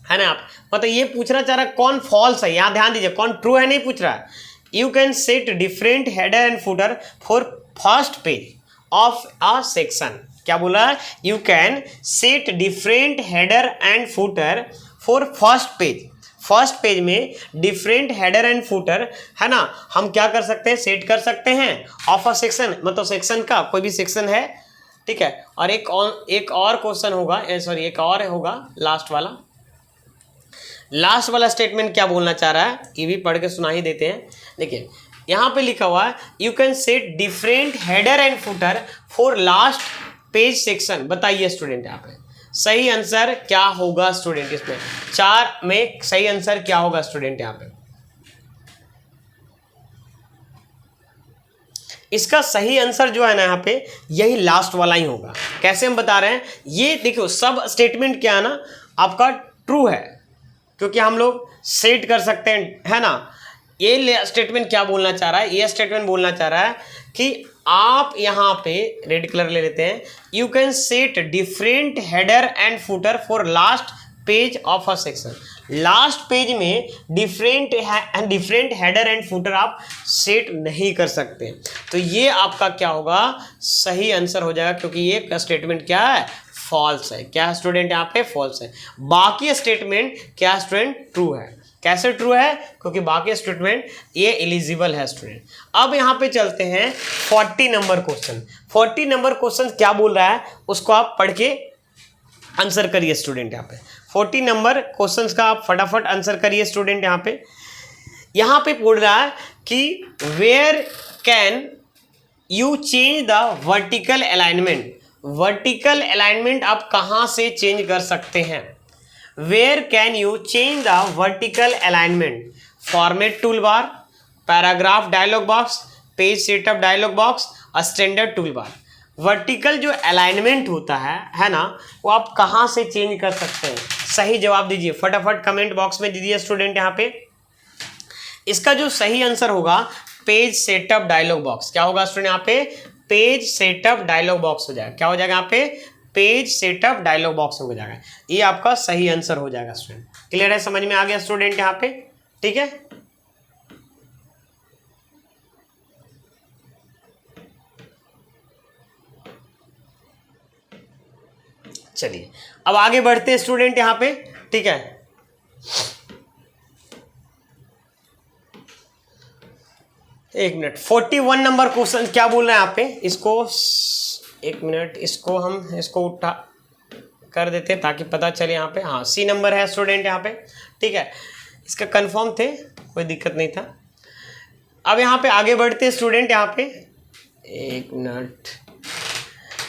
है ना, आप मतलब ये पूछना चाह रहा है कौन फॉल्स है, यहाँ ध्यान दीजिए, कौन ट्रू है नहीं पूछ रहा है। You can set different header and footer for first page of a section, क्या बोला है, you can set different header and footer for first page, first page में डिफरेंट हेडर एंड फुटर, है ना, हम क्या कर सकते हैं, सेट कर सकते हैं ऑफ अ सेक्शन, मतलब सेक्शन का कोई भी सेक्शन है, ठीक है। और एक और क्वेश्चन होगा, सॉरी एक और होगा लास्ट वाला स्टेटमेंट क्या बोलना चाह रहा है, ये भी पढ़ के सुना ही देते हैं। देखिए यहाँ पे लिखा हुआ है you can set different header and footer for last page section, बताइए स्टूडेंट यहाँ पे सही आंसर क्या होगा स्टूडेंट, इसमें 4 में सही आंसर क्या होगा स्टूडेंट यहाँ पे। इसका सही आंसर जो है ना यहाँ पे यही लास्ट वाला ही होगा। कैसे हम बता रहे हैं, ये देखो सब स्टेटमेंट क्या है ना आपका ट्रू है, क्योंकि हम लोग सेट कर सकते हैं, है ना। ये स्टेटमेंट क्या बोलना चाह रहा है, ये स्टेटमेंट बोलना चाह रहा है कि आप यहाँ पे रेड कलर ले लेते हैं, you can set different header and footer for last page of a section, last page में डिफरेंट हेडर एंड फुटर आप सेट नहीं कर सकते, तो ये आपका क्या होगा, सही आंसर हो जाएगा, क्योंकि ये स्टेटमेंट क्या है, फॉल्स है। क्या स्टूडेंट यहाँ पे फॉल्स है, बाकी स्टेटमेंट क्या स्टूडेंट ट्रू है। कैसे ट्रू है, क्योंकि बाकी स्टेटमेंट ये एलिजिबल है स्टूडेंट। अब यहाँ पे चलते हैं 40 नंबर क्वेश्चन। 40 नंबर क्वेश्चन क्या बोल रहा है उसको आप पढ़ के आंसर करिए स्टूडेंट। यहाँ पे 40 नंबर क्वेश्चन का आप फटाफट आंसर करिए स्टूडेंट। यहाँ पे बोल रहा है कि where can you change the vertical alignment, vertical alignment आप कहाँ से चेंज कर सकते हैं, where can you change the vertical alignment, format tool bar, paragraph dialog box, page setup dialog box, standard tool bar. Vertical जो अलाइनमेंट होता है ना, वो आप कहाँ से चेंज कर सकते हैं, सही जवाब दीजिए फटाफट कमेंट बॉक्स में दीजिए स्टूडेंट। यहाँ पे इसका जो सही आंसर होगा पेज सेटअप डायलॉग बॉक्स, क्या होगा स्टूडेंट यहाँ पे, पेज सेटअप डायलॉग बॉक्स हो जाएगा, क्या हो जाएगा यहाँ पे, पेज सेटअप डायलॉग बॉक्स हो जाएगा, ये आपका सही आंसर हो जाएगा स्टूडेंट। क्लियर है, समझ में आ गया स्टूडेंट यहाँ पे, ठीक है। चलिए अब आगे बढ़ते हैं स्टूडेंट यहाँ पे, ठीक है। एक मिनट, 41 नंबर क्वेश्चन क्या बोल रहे हैं यहाँ पे, इसको एक मिनट, इसको उठा कर देते हैं ताकि पता चले यहाँ पे। हाँ सी नंबर है स्टूडेंट यहाँ पे, ठीक है, इसका कंफर्म थे, कोई दिक्कत नहीं था। अब यहाँ पे आगे बढ़ते हैं स्टूडेंट। यहाँ पे एक मिनट,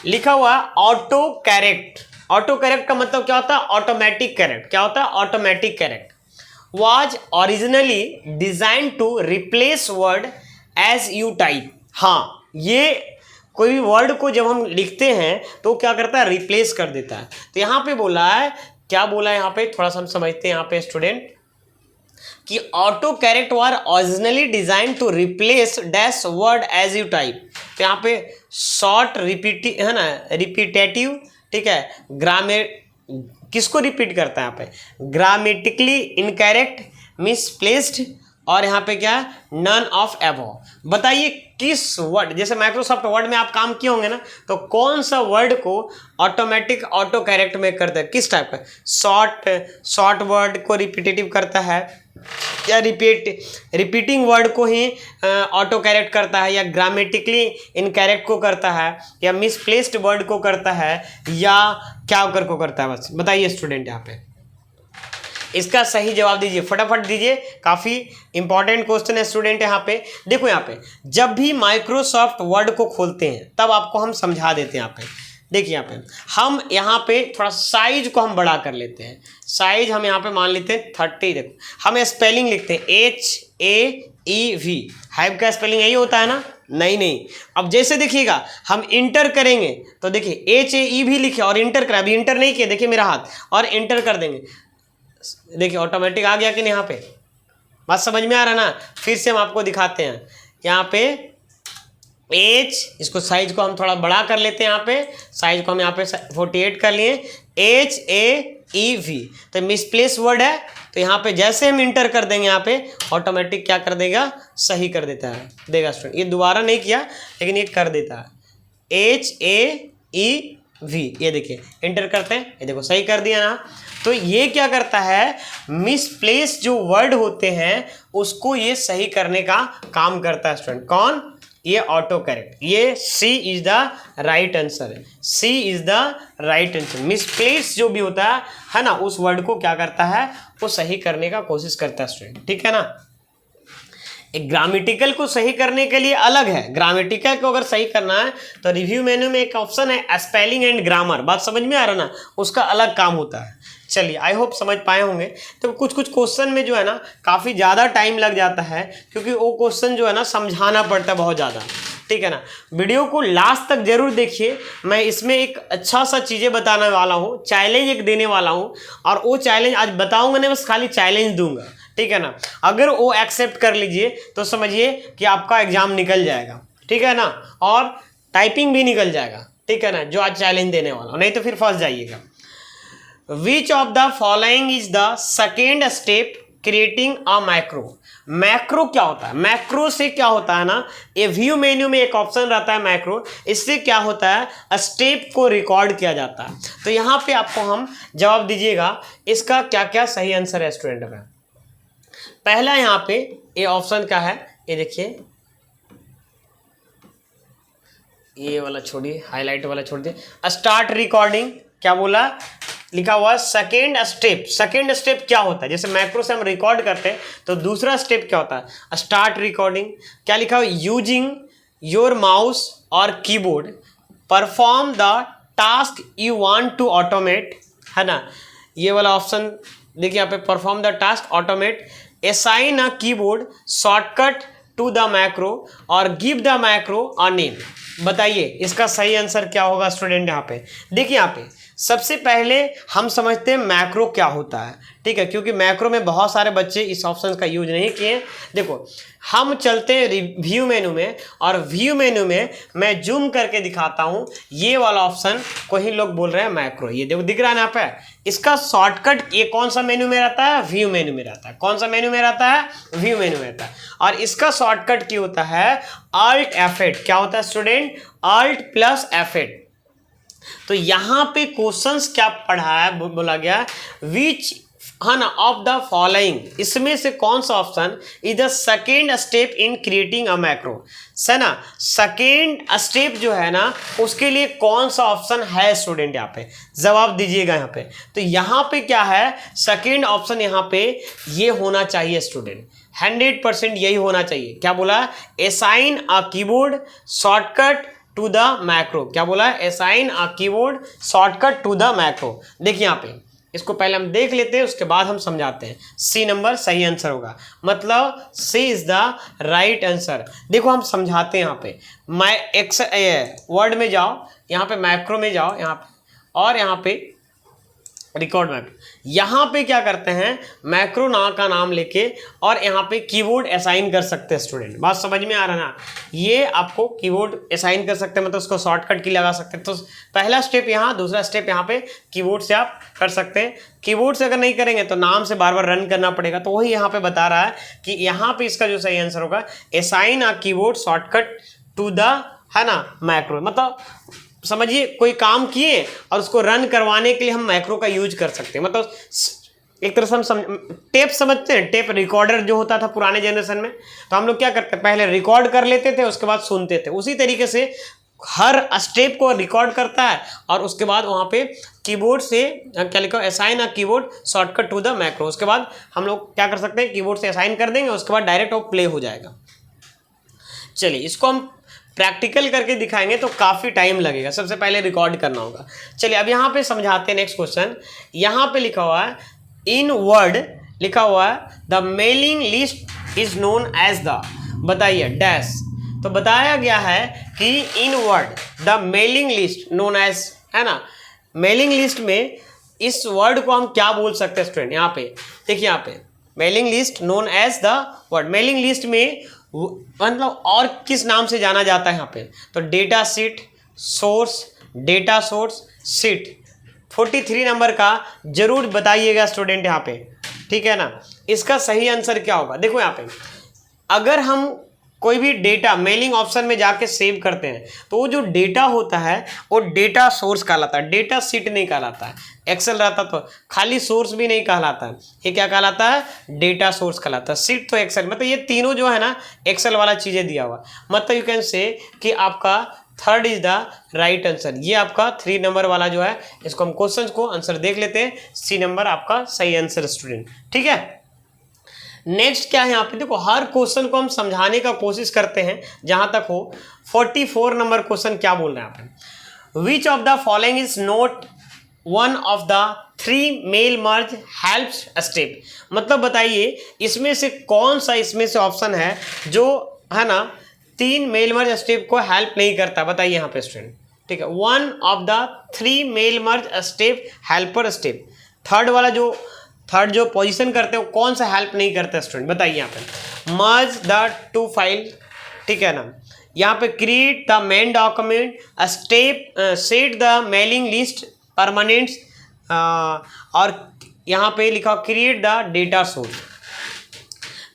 लिखा हुआ ऑटो कैरेक्ट। ऑटो कैरेक्ट का मतलब क्या होता है, ऑटोमेटिक कैरेक्ट। क्या होता है, automatic correct was originally design to replace word as you type. हाँ, ये कोई भी वर्ड को जब हम लिखते हैं तो क्या करता है, रिप्लेस कर देता है। तो यहाँ पे बोला है, क्या बोला है यहाँ पे, थोड़ा सा हम समझते हैं यहाँ पे स्टूडेंट, कि auto correct was originally design to replace dash word as you type. तो यहाँ पे शॉर्ट रिपीटिव है ना, रिपीटेटिव, ठीक है, किसको रिपीट करता है यहाँ पे, ग्रामेटिकली इनकरेक्ट, मिसप्लेस्ड, और यहाँ पे क्या, नन ऑफ एबव। बताइए किस वर्ड, जैसे माइक्रोसॉफ्ट वर्ड में आप काम किए होंगे ना, तो कौन सा वर्ड को ऑटोमेटिक ऑटो कैरेक्ट में करता है, किस टाइप का, शॉर्ट वर्ड को रिपीटेटिव करता है, या रिपीटिंग वर्ड को ही ऑटो कैरेक्ट करता है, या ग्रामेटिकली इनकरेक्ट को करता है, या मिसप्लेस्ड वर्ड को करता है, या क्या कर को करता है, बस बताइए स्टूडेंट। यहाँ पे इसका सही जवाब दीजिए, फटाफट दीजिए, काफ़ी इंपॉर्टेंट क्वेश्चन है स्टूडेंट। यहाँ पे देखो, यहाँ पे जब भी माइक्रोसॉफ्ट वर्ड को खोलते हैं तब आपको हम समझा देते हैं। यहाँ पे देखिए, यहाँ पे थोड़ा साइज को हम बड़ा कर लेते हैं। साइज हम यहाँ पे मान लेते हैं 30। देखो हम स्पेलिंग लिखते हैं HAEV, हाइव का स्पेलिंग यही होता है ना? नहीं। अब जैसे देखिएगा हम इंटर करेंगे तो देखिए HAEV लिखे और इंटर करें, अभी इंटर नहीं किए, देखिए मेरा हाथ, और इंटर कर देंगे, देखिए ऑटोमेटिक आ गया कि नहीं? यहाँ पे बात समझ में आ रहा ना? फिर से हम आपको दिखाते हैं। यहाँ पे इसको साइज को हम थोड़ा बड़ा कर लेते हैं। यहाँ पे साइज को हम यहाँ पे 48 कर लिए, HAEV। तो मिसप्लेस वर्ड है, तो यहाँ पे जैसे हम इंटर कर देंगे यहाँ पे ऑटोमेटिक क्या कर देगा? सही कर देगा स्टूडेंट। ये दोबारा नहीं किया लेकिन ये कर देता है, HAEV। ये देखिए इंटर करते हैं, ये देखो सही कर दिया ना। तो ये क्या करता है? मिसप्लेस जो वर्ड होते हैं उसको ये सही करने का काम करता है स्टूडेंट। कौन? ये ऑटो करेक्ट। ये C is the right answer है, C is the right answer. Misplace जो भी होता है ना, उस वर्ड को क्या करता है? वो सही करने का कोशिश करता है स्टूडेंट, ठीक है ना? एक ग्रामेटिकल को सही करने के लिए अलग है। ग्रामेटिकल को अगर सही करना है तो रिव्यू मेन्यू में एक ऑप्शन है स्पेलिंग एंड ग्रामर, बात समझ में आ रहा ना? उसका अलग काम होता है। चलिए, आई होप समझ पाए होंगे। तो कुछ क्वेश्चन में जो है ना काफ़ी ज़्यादा टाइम लग जाता है, क्योंकि वो क्वेश्चन जो है ना समझाना पड़ता है बहुत ज़्यादा, ठीक है ना? वीडियो को लास्ट तक जरूर देखिए। मैं इसमें एक अच्छा सा चीज़ें बताने वाला हूँ, चैलेंज एक देने वाला हूँ, और वो चैलेंज आज बताऊँगा नहीं, बस खाली चैलेंज दूंगा, ठीक है ना? अगर वो एक्सेप्ट कर लीजिए तो समझिए कि आपका एग्जाम निकल जाएगा, ठीक है ना? और टाइपिंग भी निकल जाएगा, ठीक है ना? जो आज चैलेंज देने वाला हूँ, नहीं तो फिर फंस जाइएगा। Which of the following is the second step creating a macro? Macro क्या होता है? मैक्रो से क्या होता है ना, ये व्यू मेन्यू में एक ऑप्शन रहता है मैक्रो, इससे क्या होता है? स्टेप को रिकॉर्ड किया जाता है। तो यहाँ पे आपको हम जवाब दीजिएगा इसका क्या क्या सही आंसर है स्टूडेंट में। पहला यहाँ पे ये ऑप्शन का है, ये देखिए, ये वाला छोड़िए, हाईलाइट वाला छोड़ दिए। स्टार्ट रिकॉर्डिंग क्या बोला? लिखा हुआ सेकेंड स्टेप। सेकेंड स्टेप क्या होता है? जैसे मैक्रो से हम रिकॉर्ड करते हैं तो दूसरा स्टेप क्या होता है? Start recording. क्या लिखा हुआ? यूजिंग योर माउस और keyboard perform the task you want to automate, है ना? ये वाला ऑप्शन देखिए यहाँ पे, perform the task, automate, assign a keyboard shortcut to the macro और give the macro a name. बताइए इसका सही आंसर क्या होगा स्टूडेंट? यहाँ पे देखिए, यहाँ पे सबसे पहले हम समझते हैं मैक्रो क्या होता है, ठीक है? क्योंकि मैक्रो में बहुत सारे बच्चे इस ऑप्शन का यूज नहीं किए। देखो हम चलते हैं व्यू मेनू में, और व्यू मेनू में मैं जूम करके दिखाता हूँ। ये वाला ऑप्शन को ही लोग बोल रहे हैं मैक्रो। ये देखो दिख रहा है ना यहाँ पे, इसका शॉर्टकट ये कौन सा मेनू में रहता है? व्यू मेनू में रहता है। कौन सा मेनू में रहता है? व्यू मेनू में रहता है। और इसका शॉर्टकट क्या होता है? Alt F8। क्या होता है स्टूडेंट? Alt plus F8। तो यहाँ पे क्वेश्चंस क्या पढ़ा है, बोला गया विच, है ना, ऑफ द फॉलोइंग, इसमें से कौन सा option is the second step in creating a macro, है ना? सेकेंड स्टेप जो है ना उसके लिए कौन सा ऑप्शन है स्टूडेंट? यहाँ पे जवाब दीजिएगा। यहाँ पे तो यहाँ पे क्या है? सेकेंड ऑप्शन यहाँ पे ये होना चाहिए स्टूडेंट, 100% यही होना चाहिए। क्या बोला? Assign a keyboard shortcut to the macro. क्या बोला? Assign a keyboard shortcut to the macro. देखिए यहाँ पे इसको पहले हम देख लेते हैं, उसके बाद हम समझाते हैं। C नंबर सही आंसर होगा, मतलब C is the right answer. देखो हम समझाते हैं। यहाँ पे वर्ड में जाओ, यहाँ पे मैक्रो में जाओ, यहाँ पे, और यहाँ पे रिकॉर्ड मैप। यहाँ पे क्या करते हैं? मैक्रो का नाम लेके और यहाँ पे कीबोर्ड असाइन कर सकते हैं स्टूडेंट। बात समझ में आ रहा ना? ये आपको कीबोर्ड असाइन कर सकते हैं, मतलब उसको शॉर्टकट की लगा सकते हैं। तो पहला स्टेप यहाँ, दूसरा स्टेप यहाँ पे कीबोर्ड से आप कर सकते हैं। कीबोर्ड से अगर नहीं करेंगे तो नाम से बार बार रन करना पड़ेगा। तो वही यहाँ पे बता रहा है कि यहाँ पे इसका जो सही आंसर होगा assign a keyboard shortcut to the, है ना, मैक्रो। मतलब समझिए कोई काम किए और उसको रन करवाने के लिए हम मैक्रो का यूज कर सकते हैं। मतलब एक तरह से हम टेप समझते हैं, टेप रिकॉर्डर जो होता था पुराने जनरेशन में, तो हम लोग क्या करते हैं? पहले रिकॉर्ड कर लेते थे, उसके बाद सुनते थे। उसी तरीके से हर स्टेप को रिकॉर्ड करता है और उसके बाद वहाँ पे कीबोर्ड से क्या लिखा, assign a keyboard shortcut to the macro. उसके बाद हम लोग क्या कर सकते हैं, कीबोर्ड से असाइन कर देंगे, उसके बाद डायरेक्ट वो प्ले हो जाएगा। चलिए इसको हम प्रैक्टिकल करके दिखाएंगे तो काफ़ी टाइम लगेगा, सबसे पहले रिकॉर्ड करना होगा। चलिए अब यहाँ पे समझाते हैं नेक्स्ट क्वेश्चन। यहाँ पे लिखा हुआ है इन वर्ड, लिखा हुआ है the mailing list is known as the, बताइए डैश। तो बताया गया है कि in word the mailing list known as, है ना, मेलिंग लिस्ट में इस वर्ड को हम क्या बोल सकते हैं स्टूडेंट। यहाँ पे देखिए, यहाँ पे mailing list known as the word, mailing list में मतलब और किस नाम से जाना जाता है यहाँ पे, तो data seat, source, data source, seat. 43 number का जरूर बताइएगा स्टूडेंट यहाँ पे, ठीक है ना। इसका सही आंसर क्या होगा, देखो यहाँ पे अगर हम कोई भी डेटा मेलिंग ऑप्शन में जाके सेव करते हैं तो वो जो डेटा होता है वो डेटा सोर्स कहलाता है, डेटा सीट नहीं कहलाता है। एक्सेल रहता तो खाली सोर्स भी नहीं कहलाता है, ये क्या कहलाता है, डेटा सोर्स कहलाता है। सीट तो एक्सेल, मतलब ये तीनों जो है ना एक्सेल वाला चीज़ें दिया हुआ, मतलब यू कैन से कि आपका third is the right answer. ये आपका 3 नंबर वाला जो है, इसको हम क्वेश्चन को आंसर देख लेते हैं। सी नंबर आपका सही आंसर स्टूडेंट, ठीक है। नेक्स्ट क्या है यहाँ पे, देखो हर क्वेश्चन को हम समझाने का कोशिश करते हैं जहां तक हो। 44 नंबर क्वेश्चन क्या बोल रहे हैं यहाँ पे, which of the following is not one of the 3 mail merge helps step, मतलब बताइए इसमें से कौन सा इसमें से ऑप्शन है जो है ना 3 मेल मर्ज स्टेप को हेल्प नहीं करता, बताइए यहाँ पे स्टूडेंट, ठीक है। 1 of the 3 mail merge step helper step, third जो पोजीशन करते हैं वो कौन सा हेल्प नहीं करता स्टूडेंट, बताइए यहाँ पे। मर्ज द 2 फाइल, ठीक है ना, यहाँ पे create the main document, step set the mailing list permanent, और यहाँ पे लिखा क्रिएट द डेटा सोर्स।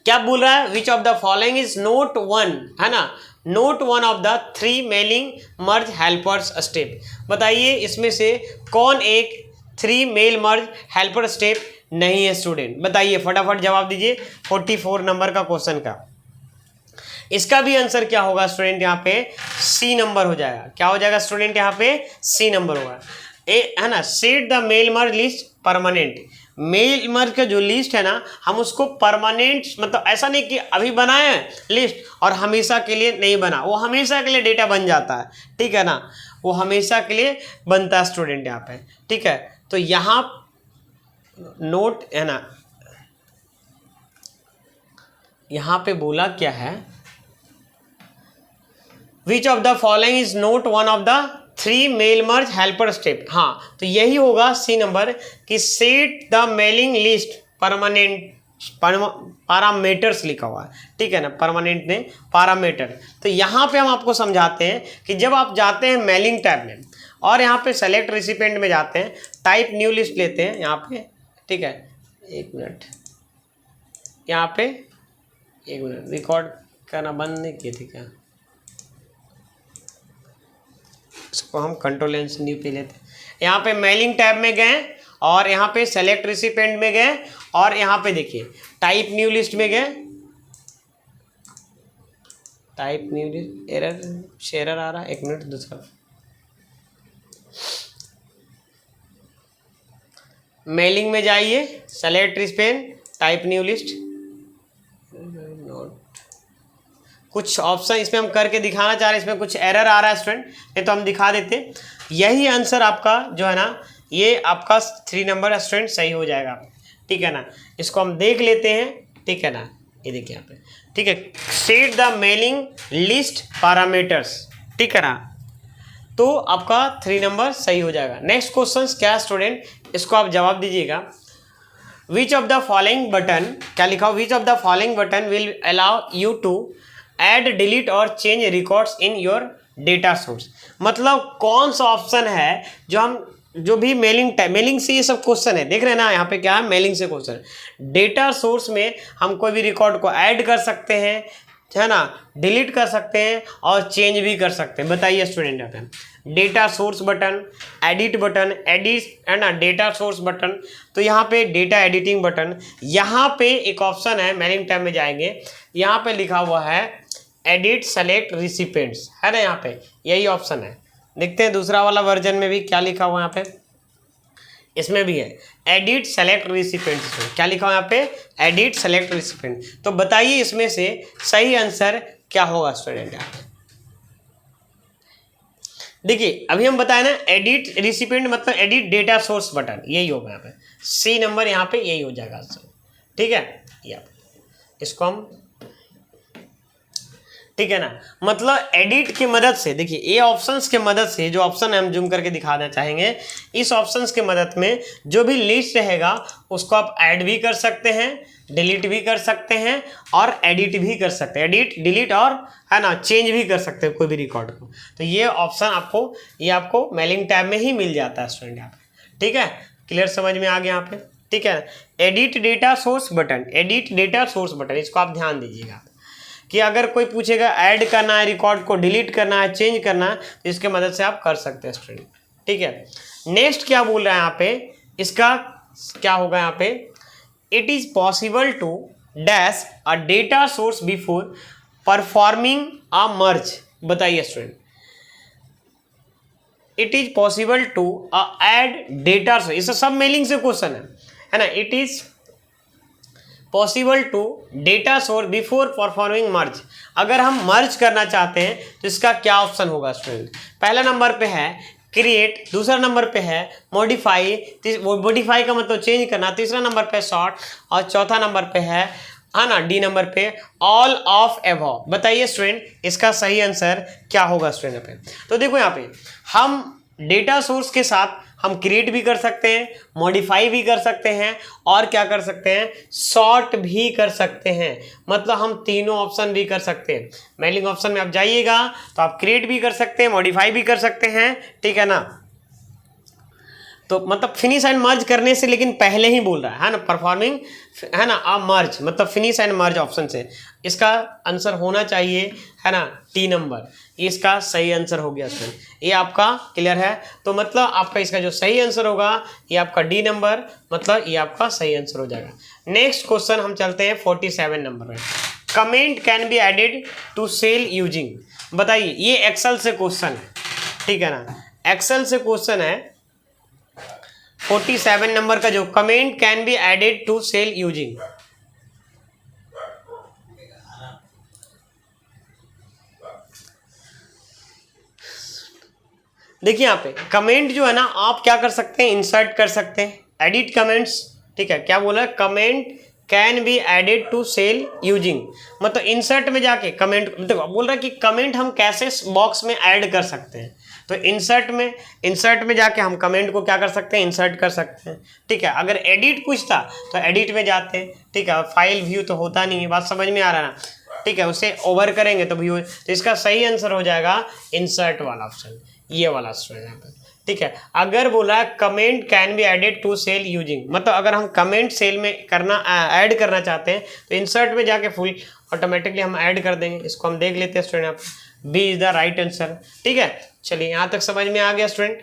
क्या बोल रहा है, which of the following is not one, है ना, note one of the 3 mailing merge helpers step, बताइए इसमें से कौन एक 3 मेल मर्ज हेल्पर स्टेप नहीं है स्टूडेंट, बताइए फटाफट जवाब दीजिए। 44 नंबर का क्वेश्चन का इसका भी आंसर क्या होगा स्टूडेंट, यहाँ पे सी नंबर हो जाएगा। क्या हो जाएगा स्टूडेंट, यहाँ पे सी नंबर होगा, है ना। Set the mail merge list permanent, mail merge का जो लिस्ट है ना हम उसको परमानेंट, मतलब ऐसा नहीं कि अभी बनाए हैं लिस्ट और हमेशा के लिए नहीं बना, वो हमेशा के लिए डेटा बन जाता है, ठीक है ना, वो हमेशा के लिए बनता है स्टूडेंट यहाँ पे, ठीक है। तो यहाँ नोट है ना, यहां पे बोला क्या है, which of the following is not one of the 3 mail merge helper step, हाँ तो यही होगा सी नंबर कि set the mailing list permanent, parameters लिखा हुआ है, ठीक है ना, परमानेंट ने पैरामीटर। तो यहाँ पे हम आपको समझाते हैं कि जब आप जाते हैं मेलिंग टैब में और यहाँ पे सेलेक्ट रेसिपिएंट में जाते हैं, टाइप न्यू लिस्ट लेते हैं यहाँ पे, ठीक है, 1 मिनट, यहाँ पे 1 मिनट, रिकॉर्ड करना बंद नहीं किए थे क्या, इसको हम कंट्रोल एन से न्यू पे लेते हैं। यहाँ पे मेलिंग टैब में गए और यहाँ पे सेलेक्ट रेसिपिएंट में गए और यहाँ पे देखिए टाइप न्यू लिस्ट में गए, टाइप न्यू लिस्ट, एरर शेरर आ रहा है, 1 मिनट, दूसरा मेलिंग में जाइए, select recipient, type new list, कुछ ऑप्शन इसमें हम करके दिखाना चाह रहे हैं, इसमें कुछ एरर आ रहा है स्टूडेंट, नहीं तो हम दिखा देते। यही आंसर आपका जो है ना, ये आपका 3 नंबर स्टूडेंट सही हो जाएगा, ठीक है ना। इसको हम देख लेते हैं, ठीक है ना, ये देखिए यहाँ पे, ठीक है, set the mailing list parameters, ठीक है ना, तो आपका 3 नंबर सही हो जाएगा। नेक्स्ट क्वेश्चन क्या स्टूडेंट, इसको आप जवाब दीजिएगा। Which of the following button, क्या लिखा हो, which of the following button will allow you to add, delete और change records in your data source, मतलब कौन सा ऑप्शन है जो हम जो भी मेलिंग से ये सब क्वेश्चन है, देख रहे हैं ना यहाँ पे क्या है, मेलिंग से क्वेश्चन, डेटा सोर्स में हम कोई भी रिकॉर्ड को ऐड कर सकते हैं, है ना, डिलीट कर सकते हैं और चेंज भी कर सकते हैं, बताइए स्टूडेंट यहाँ पे data source button, edit button, edit है ना, डेटा सोर्स बटन, तो यहाँ पे डेटा एडिटिंग बटन, यहाँ पे एक ऑप्शन है, मेलिंग टैब में जाएंगे, यहाँ पे लिखा हुआ है एडिट सेलेक्ट रिसिपिएंट्स, है ना, यहाँ पे यही ऑप्शन है। देखते हैं दूसरा वाला वर्जन में भी क्या लिखा हुआ है यहाँ पे, इसमें भी है एडिट सेलेक्ट रिसिपेंट, क्या लिखा हुआ है यहाँ पे एडिट सेलेक्ट रिसिपेंट। तो बताइए इसमें से सही आंसर क्या होगा स्टूडेंट। यहाँ पे देखिए अभी हम बताए ना एडिट रिसिपेंट मतलब एडिट डेटा सोर्स बटन, यही होगा यहाँ पे सी नंबर, यहाँ पे यही हो जाएगा आंसर। ठीक है, या इसको हम, ठीक है ना, मतलब एडिट की मदद से, देखिए ये ऑप्शंस के मदद से, जो ऑप्शन हम जूम करके दिखाना चाहेंगे, इस ऑप्शंस के मदद में जो भी लिस्ट रहेगा उसको आप ऐड भी कर सकते हैं, डिलीट भी कर सकते हैं और एडिट भी कर सकते हैं, एडिट डिलीट और है ना चेंज भी कर सकते हैं कोई भी रिकॉर्ड को। तो ये ऑप्शन आपको, ये आपको मेलिंग टैब में ही मिल जाता है स्टूडेंट यहाँ पे। ठीक है, क्लियर समझ में आ गया यहाँ पे। ठीक है, edit data source button, edit data source button, इसको आप ध्यान दीजिएगा कि अगर कोई पूछेगा ऐड करना है रिकॉर्ड को, डिलीट करना है, चेंज करना है, तो इसके मदद से आप कर सकते हैं स्टूडेंट। ठीक है, नेक्स्ट क्या बोल रहा है यहाँ पे, इसका क्या होगा यहाँ पे, it is possible to dash a data source before performing a merge. बताइए student, it is possible to add data source, इसका सब मेलिंग से क्वेश्चन है ना। It is possible to data source before performing merge, अगर हम मर्ज करना चाहते हैं तो इसका क्या ऑप्शन होगा स्टूडेंट। पहला नंबर पे है क्रिएट, दूसरा नंबर पे है मॉडिफाई, मॉडिफाई का मतलब चेंज करना, तीसरा नंबर पे सॉर्ट और चौथा नंबर पे है ना डी नंबर पे ऑल ऑफ एबव। बताइए स्टूडेंट इसका सही आंसर क्या होगा स्टूडेंट पे। तो देखो यहाँ पे हम डेटा सोर्स के साथ हम क्रिएट भी कर सकते हैं, मॉडिफाई भी कर सकते हैं और क्या कर सकते हैं, सॉर्ट भी कर सकते हैं, मतलब हम तीनों ऑप्शन भी कर सकते हैं। मेलिंग ऑप्शन में आप जाइएगा तो आप क्रिएट भी कर सकते हैं, मॉडिफाई भी कर सकते हैं, ठीक है ना। तो मतलब फिनिश एंड मर्ज करने से लेकिन पहले ही बोल रहा है ना, परफॉर्मिंग है ना आ मर्ज, मतलब फिनिश एंड मर्ज ऑप्शन से इसका आंसर होना चाहिए है ना टी नंबर, इसका सही आंसर हो गया स्टूडेंट। ये आपका क्लियर है, तो मतलब आपका इसका जो सही आंसर होगा ये आपका डी नंबर, मतलब ये आपका सही आंसर हो जाएगा। नेक्स्ट क्वेश्चन हम चलते हैं 47 नंबर में। Comment can be added to cell using. बताइए ये एक्सेल से क्वेश्चन है, ठीक है ना, एक्सेल से क्वेश्चन है 47 नंबर का, जो comment can be added to cell using. देखिए यहाँ पे कमेंट जो है ना आप क्या कर सकते हैं, इंसर्ट कर सकते हैं, एडिट कमेंट्स। ठीक है, क्या बोला, comment can be added to cell using, मतलब इंसर्ट में जाके कमेंट, देखो बोल रहा है कि कमेंट हम कैसे बॉक्स में ऐड कर सकते हैं। तो इंसर्ट में जाके हम कमेंट को क्या कर सकते हैं, इंसर्ट कर सकते हैं। ठीक है, अगर एडिट पूछता तो एडिट में जाते हैं। ठीक है, फाइल व्यू तो होता नहीं है, बात समझ में आ रहा है ना। ठीक है, उसे ओवर करेंगे तो व्यू, तो इसका सही आंसर हो जाएगा इंसर्ट वाला ऑप्शन, ये वाला स्टूडेंट यहाँ पे। ठीक है, अगर बोला comment can be added to cell using, मतलब अगर हम कमेंट सेल में करना ऐड करना चाहते हैं तो इंसर्ट में जाके फुल ऑटोमेटिकली हम ऐड कर देंगे। इसको हम देख लेते हैं स्टूडेंट, यहाँ पे B is the right answer. ठीक है, चलिए यहाँ तक समझ में आ गया स्टूडेंट।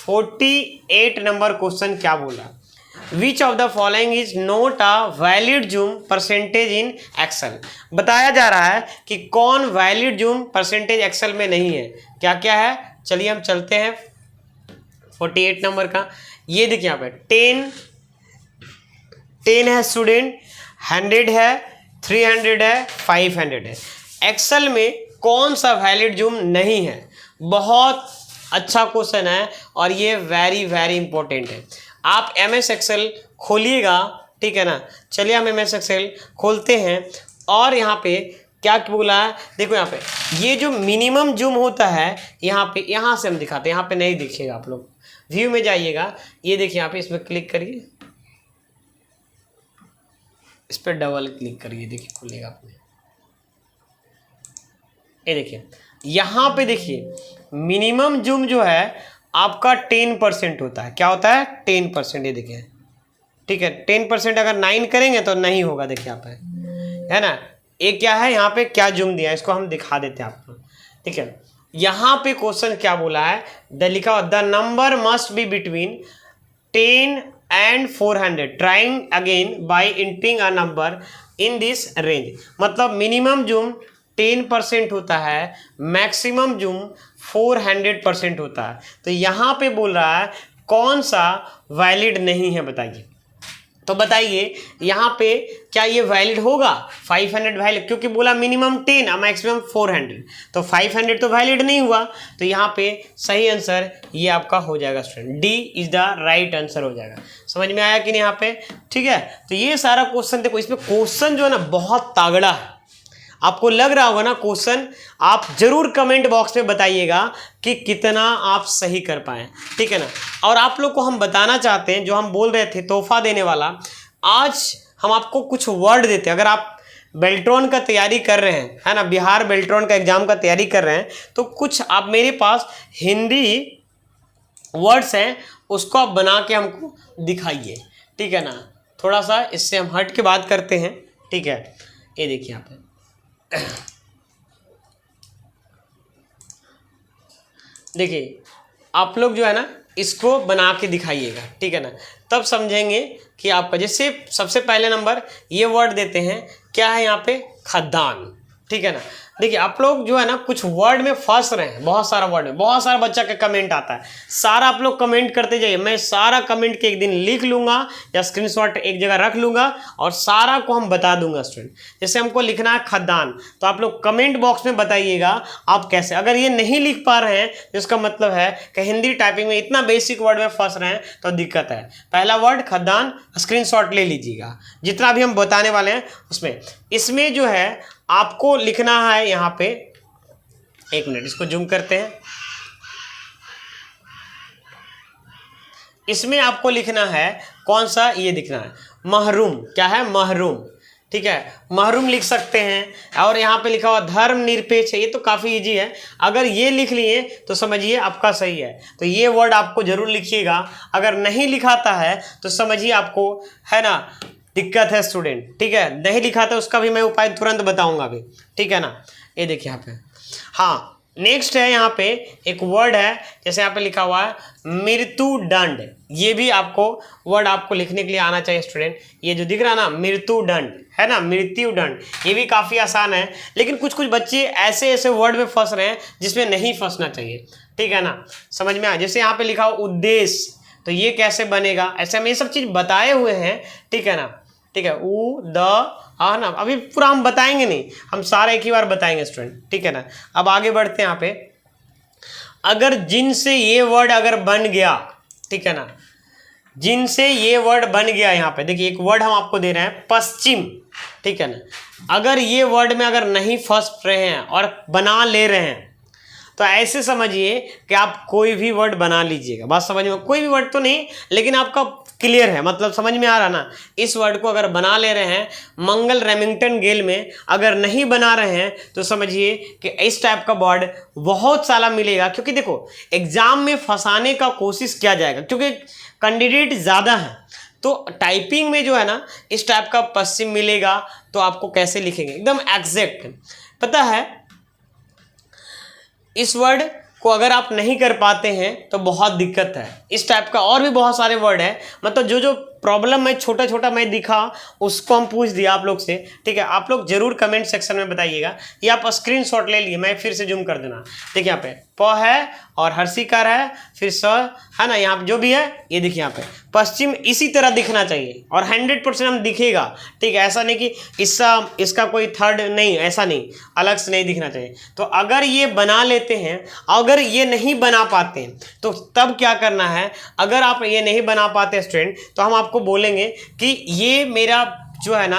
48 नंबर क्वेश्चन क्या बोला, which of the following is not a valid zoom percentage in Excel. बताया जा रहा है कि कौन वैलिड जूम परसेंटेज एक्सेल में नहीं है, क्या क्या है। चलिए हम चलते हैं 48 नंबर का। ये देखिए यहाँ पे 10 है स्टूडेंट, 100 है, 300 है, 500 है। एक्सेल में कौन सा वैलिड जूम नहीं है, बहुत अच्छा क्वेश्चन है और ये वेरी वेरी इंपॉर्टेंट है। आप MS एक्सेल खोलिएगा, ठीक है ना। चलिए हम MS एक्सेल खोलते हैं और यहाँ पे क्या बोला है, देखो यहाँ पे ये जो मिनिमम जूम होता है यहाँ पे, यहाँ से हम दिखाते हैं, यहाँ पे नहीं दिखेगा, आप लोग व्यू में जाइएगा, ये देखिए यहाँ पे, इस पर क्लिक करिए, इस पर डबल क्लिक करिए, देखिए खुलेगा अपने। ये देखिए यहाँ पे देखिए मिनिमम जूम जो है आपका 10% होता है, क्या होता है 10%, ये देखिए। ठीक है, 10% अगर 9 करेंगे तो नहीं होगा, देखिए यहाँ पे है ना। ये क्या है, यहाँ पे क्या जूम दिया है, इसको हम दिखा देते हैं आपको। ठीक है, यहाँ पे क्वेश्चन क्या बोला है, लिखा हुआ the number must be between 10 and 400 trying again by entering a number in this range. मतलब मिनिमम जूम 10% होता है, मैक्सिमम जूम 400% होता है। तो यहाँ पे बोल रहा है कौन सा वैलिड नहीं है बताइए। तो बताइए यहाँ पे क्या ये वैलिड होगा 500 वैलिड, क्योंकि बोला मिनिमम 10 और मैक्सिमम 400, तो 500 तो वैलिड नहीं हुआ। तो यहाँ पे सही आंसर ये आपका हो जाएगा student, D is the right answer हो जाएगा। समझ में आया कि नहीं यहाँ पे? ठीक है, तो ये सारा क्वेश्चन देखो, इसमें क्वेश्चन जो है ना बहुत तागड़ा है। आपको लग रहा होगा ना क्वेश्चन, आप जरूर कमेंट बॉक्स में बताइएगा कि कितना आप सही कर पाए, ठीक है ना। और आप लोग को हम बताना चाहते हैं, जो हम बोल रहे थे तोहफा देने वाला, आज हम आपको कुछ वर्ड देते हैं। अगर आप बेल्ट्रॉन का तैयारी कर रहे हैं, है ना, बिहार बेल्ट्रॉन का एग्जाम का तैयारी कर रहे हैं, तो कुछ आप मेरे पास हिंदी वर्ड्स हैं, उसको आप बना के हमको दिखाइए, ठीक है ना। थोड़ा सा इससे हम हट के बात करते हैं, ठीक है। ये देखिए यहाँ पे देखिए, आप लोग जो है ना इसको बना के दिखाइएगा, ठीक है ना, तब समझेंगे कि आपका। जैसे सबसे पहले नंबर ये वर्ड देते हैं, क्या है यहाँ पे? खदान, ठीक है ना। देखिए आप लोग जो है ना कुछ वर्ड में फंस रहे हैं, बहुत सारा वर्ड में, बहुत सारा बच्चा का कमेंट आता है, सारा आप लोग कमेंट करते जाइए। मैं सारा कमेंट के एक दिन लिख लूंगा या स्क्रीनशॉट एक जगह रख लूंगा और सारा को हम बता दूंगा स्टूडेंट। जैसे हमको लिखना है खदान, तो आप लोग कमेंट बॉक्स में बताइएगा आप कैसे। अगर ये नहीं लिख पा रहे हैं तो इसका मतलब है कि हिंदी टाइपिंग में इतना बेसिक वर्ड में फंस रहे हैं तो दिक्कत है। पहला वर्ड खदान, स्क्रीनशॉट ले लीजिएगा जितना भी हम बताने वाले हैं उसमें। इसमें जो है आपको लिखना है यहाँ पे, एक मिनट इसको जूम करते हैं। इसमें आपको लिखना है कौन सा, ये दिखना है महरूम। क्या है? महरूम, ठीक है, महरूम लिख सकते हैं। और यहाँ पे लिखा हुआ धर्मनिरपेक्ष है, ये तो काफ़ी इजी है। अगर ये लिख लिए तो समझिए आपका सही है, तो ये वर्ड आपको जरूर लिखिएगा। अगर नहीं लिखाता है तो समझिए आपको, है ना, दिक्कत है स्टूडेंट, ठीक है। नहीं लिखा था उसका भी मैं उपाय तुरंत बताऊंगा अभी, ठीक है ना। ये देखिए यहाँ पे, हाँ नेक्स्ट है यहाँ पे एक वर्ड है, जैसे यहाँ पे लिखा हुआ है मृत्युदंड। ये भी आपको वर्ड आपको लिखने के लिए आना चाहिए स्टूडेंट। ये जो दिख रहा है ना मृत्युदंड, है ना, मृत्युदंड, ये भी काफ़ी आसान है। लेकिन कुछ कुछ बच्चे ऐसे ऐसे वर्ड में फंस रहे हैं जिसमें नहीं फंसना चाहिए, ठीक है ना, समझ में आया। जैसे यहाँ पे लिखा हुआ उद्देश्य, तो ये कैसे बनेगा, ऐसे हम ये सब चीज़ बताए हुए हैं, ठीक है ना, ठीक है। उ द आ ना, अभी पूरा हम बताएंगे नहीं, हम सारा एक ही बार बताएंगे स्टूडेंट, ठीक है ना। अब आगे बढ़ते हैं यहाँ पे। अगर जिन से ये वर्ड अगर बन गया, ठीक है ना, जिन से ये वर्ड बन गया, यहाँ पे देखिए एक वर्ड हम आपको दे रहे हैं पश्चिम, ठीक है ना। अगर ये वर्ड में अगर नहीं फंस रहे हैं और बना ले रहे हैं तो ऐसे समझिए कि आप कोई भी वर्ड बना लीजिएगा। बात समझ में, कोई भी वर्ड तो नहीं लेकिन आपका क्लियर है, मतलब समझ में आ रहा ना। इस वर्ड को अगर बना ले रहे हैं मंगल रेमिंगटन गेल में, अगर नहीं बना रहे हैं तो समझिए कि इस टाइप का वर्ड बहुत सारा मिलेगा। क्योंकि देखो एग्जाम में फंसाने का कोशिश किया जाएगा क्योंकि कैंडिडेट ज़्यादा है, तो टाइपिंग में जो है ना इस टाइप का पश्चिम मिलेगा तो आपको कैसे लिखेंगे एकदम एग्जैक्ट। पता है इस वर्ड को अगर आप नहीं कर पाते हैं तो बहुत दिक्कत है। इस टाइप का और भी बहुत सारे वर्ड है, मतलब जो जो प्रॉब्लम में छोटा छोटा मैं दिखा उसको हम पूछ दिया आप लोग से, ठीक है। आप लोग जरूर कमेंट सेक्शन में बताइएगा, या आप स्क्रीनशॉट ले लिए, मैं फिर से जूम कर देना। देखिए यहाँ पे प है और हर्षिकार है, फिर स है ना, यहाँ पे जो भी है ये देखिए यहाँ पे पश्चिम इसी तरह दिखना चाहिए और 100% हम दिखेगा, ठीक है। ऐसा नहीं कि इसका कोई थर्ड नहीं, ऐसा नहीं, अलग से नहीं दिखना चाहिए। तो अगर ये बना लेते हैं, अगर ये नहीं बना पाते हैं तो तब क्या करना है। अगर आप ये नहीं बना पाते स्टूडेंट तो हम आपको बोलेंगे कि ये मेरा जो है ना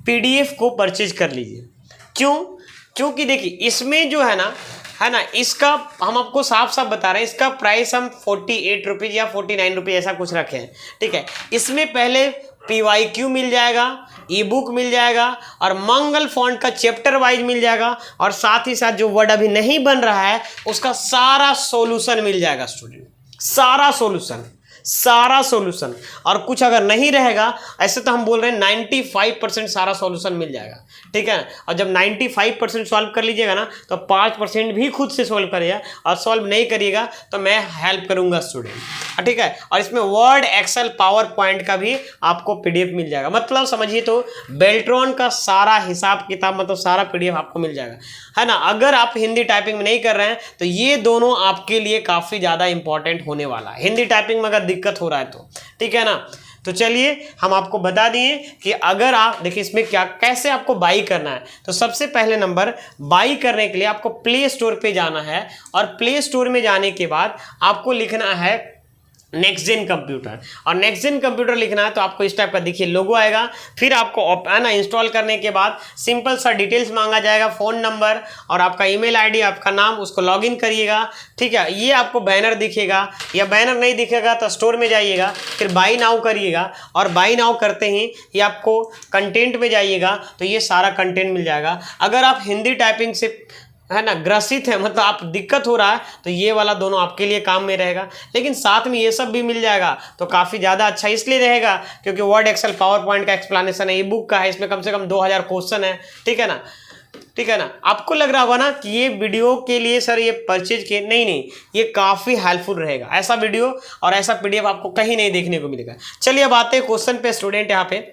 PDF को परचेज कर लीजिए। क्यों? क्योंकि देखिए इसमें जो है ना, इसका हम आपको साफ साफ बता रहे हैं, इसका प्राइस हम 48 रुपीज़ या 49 रुपीज़ ऐसा कुछ रखे हैं, ठीक है। इसमें पहले PYQ मिल जाएगा, ई-बुक मिल जाएगा और मंगल फॉन्ट का चैप्टर वाइज मिल जाएगा, और साथ ही साथ जो वर्ड अभी नहीं बन रहा है उसका सारा सॉल्यूशन मिल जाएगा स्टूडेंट, सारा सॉल्यूशन। और कुछ अगर नहीं रहेगा, ऐसे तो हम बोल रहे हैं 95% सारा सॉल्यूशन मिल जाएगा, ठीक है। और जब 95% सॉल्व कर लीजिएगा ना तो 5% भी खुद से सॉल्व करिएगा, और सॉल्व नहीं करिएगा तो मैं हेल्प करूंगा स्टूडेंट, ठीक है। और इसमें वर्ड, एक्सेल, पावर पॉइंट का भी आपको PDF मिल जाएगा। मतलब समझिए तो बेल्ट्रॉन का सारा हिसाब किताब, मतलब सारा PDF आपको मिल जाएगा, है ना। अगर आप हिंदी टाइपिंग में नहीं कर रहे हैं तो ये दोनों आपके लिए काफ़ी ज़्यादा इंपॉर्टेंट होने वाला है। हिंदी टाइपिंग में अगर दिक्कत हो रहा है तो, ठीक है ना। तो चलिए हम आपको बता दिए कि अगर आप देखिए इसमें क्या कैसे आपको बाई करना है। तो सबसे पहले नंबर, बाई करने के लिए आपको प्ले स्टोर पे जाना है और प्ले स्टोर में जाने के बाद आपको लिखना है नेक्स्ट जेन कंप्यूटर, और नेक्स्ट जेन कंप्यूटर लिखना है तो आपको इस टाइप का देखिए लोगो आएगा। फिर आपको है ना इंस्टॉल करने के बाद सिंपल सा डिटेल्स मांगा जाएगा, फ़ोन नंबर और आपका ईमेल आईडी, आपका नाम, उसको लॉगिन करिएगा, ठीक है। ये आपको बैनर दिखेगा, या बैनर नहीं दिखेगा तो स्टोर में जाइएगा, फिर बाई नाउ करिएगा, और बाई नाउ करते ही ये आपको कंटेंट में जाइएगा तो ये सारा कंटेंट मिल जाएगा। अगर आप हिंदी टाइपिंग से है ना ग्रसित है, मतलब आप दिक्कत हो रहा है, तो ये वाला दोनों आपके लिए काम में रहेगा, लेकिन साथ में ये सब भी मिल जाएगा तो काफ़ी ज़्यादा अच्छा इसलिए रहेगा क्योंकि वर्ड, एक्सेल, पावर पॉइंट का एक्सप्लेनेशन है, ई बुक का है, इसमें कम से कम 2000 क्वेश्चन है, ठीक है ना, ठीक है ना। आपको लग रहा होगा ना कि ये वीडियो के लिए सर ये परचेज के, नहीं, ये काफ़ी हेल्पफुल रहेगा। ऐसा वीडियो और ऐसा PDF आपको कहीं नहीं देखने को मिलेगा। चलिए अब आते हैं क्वेश्चन पे स्टूडेंट। यहाँ पे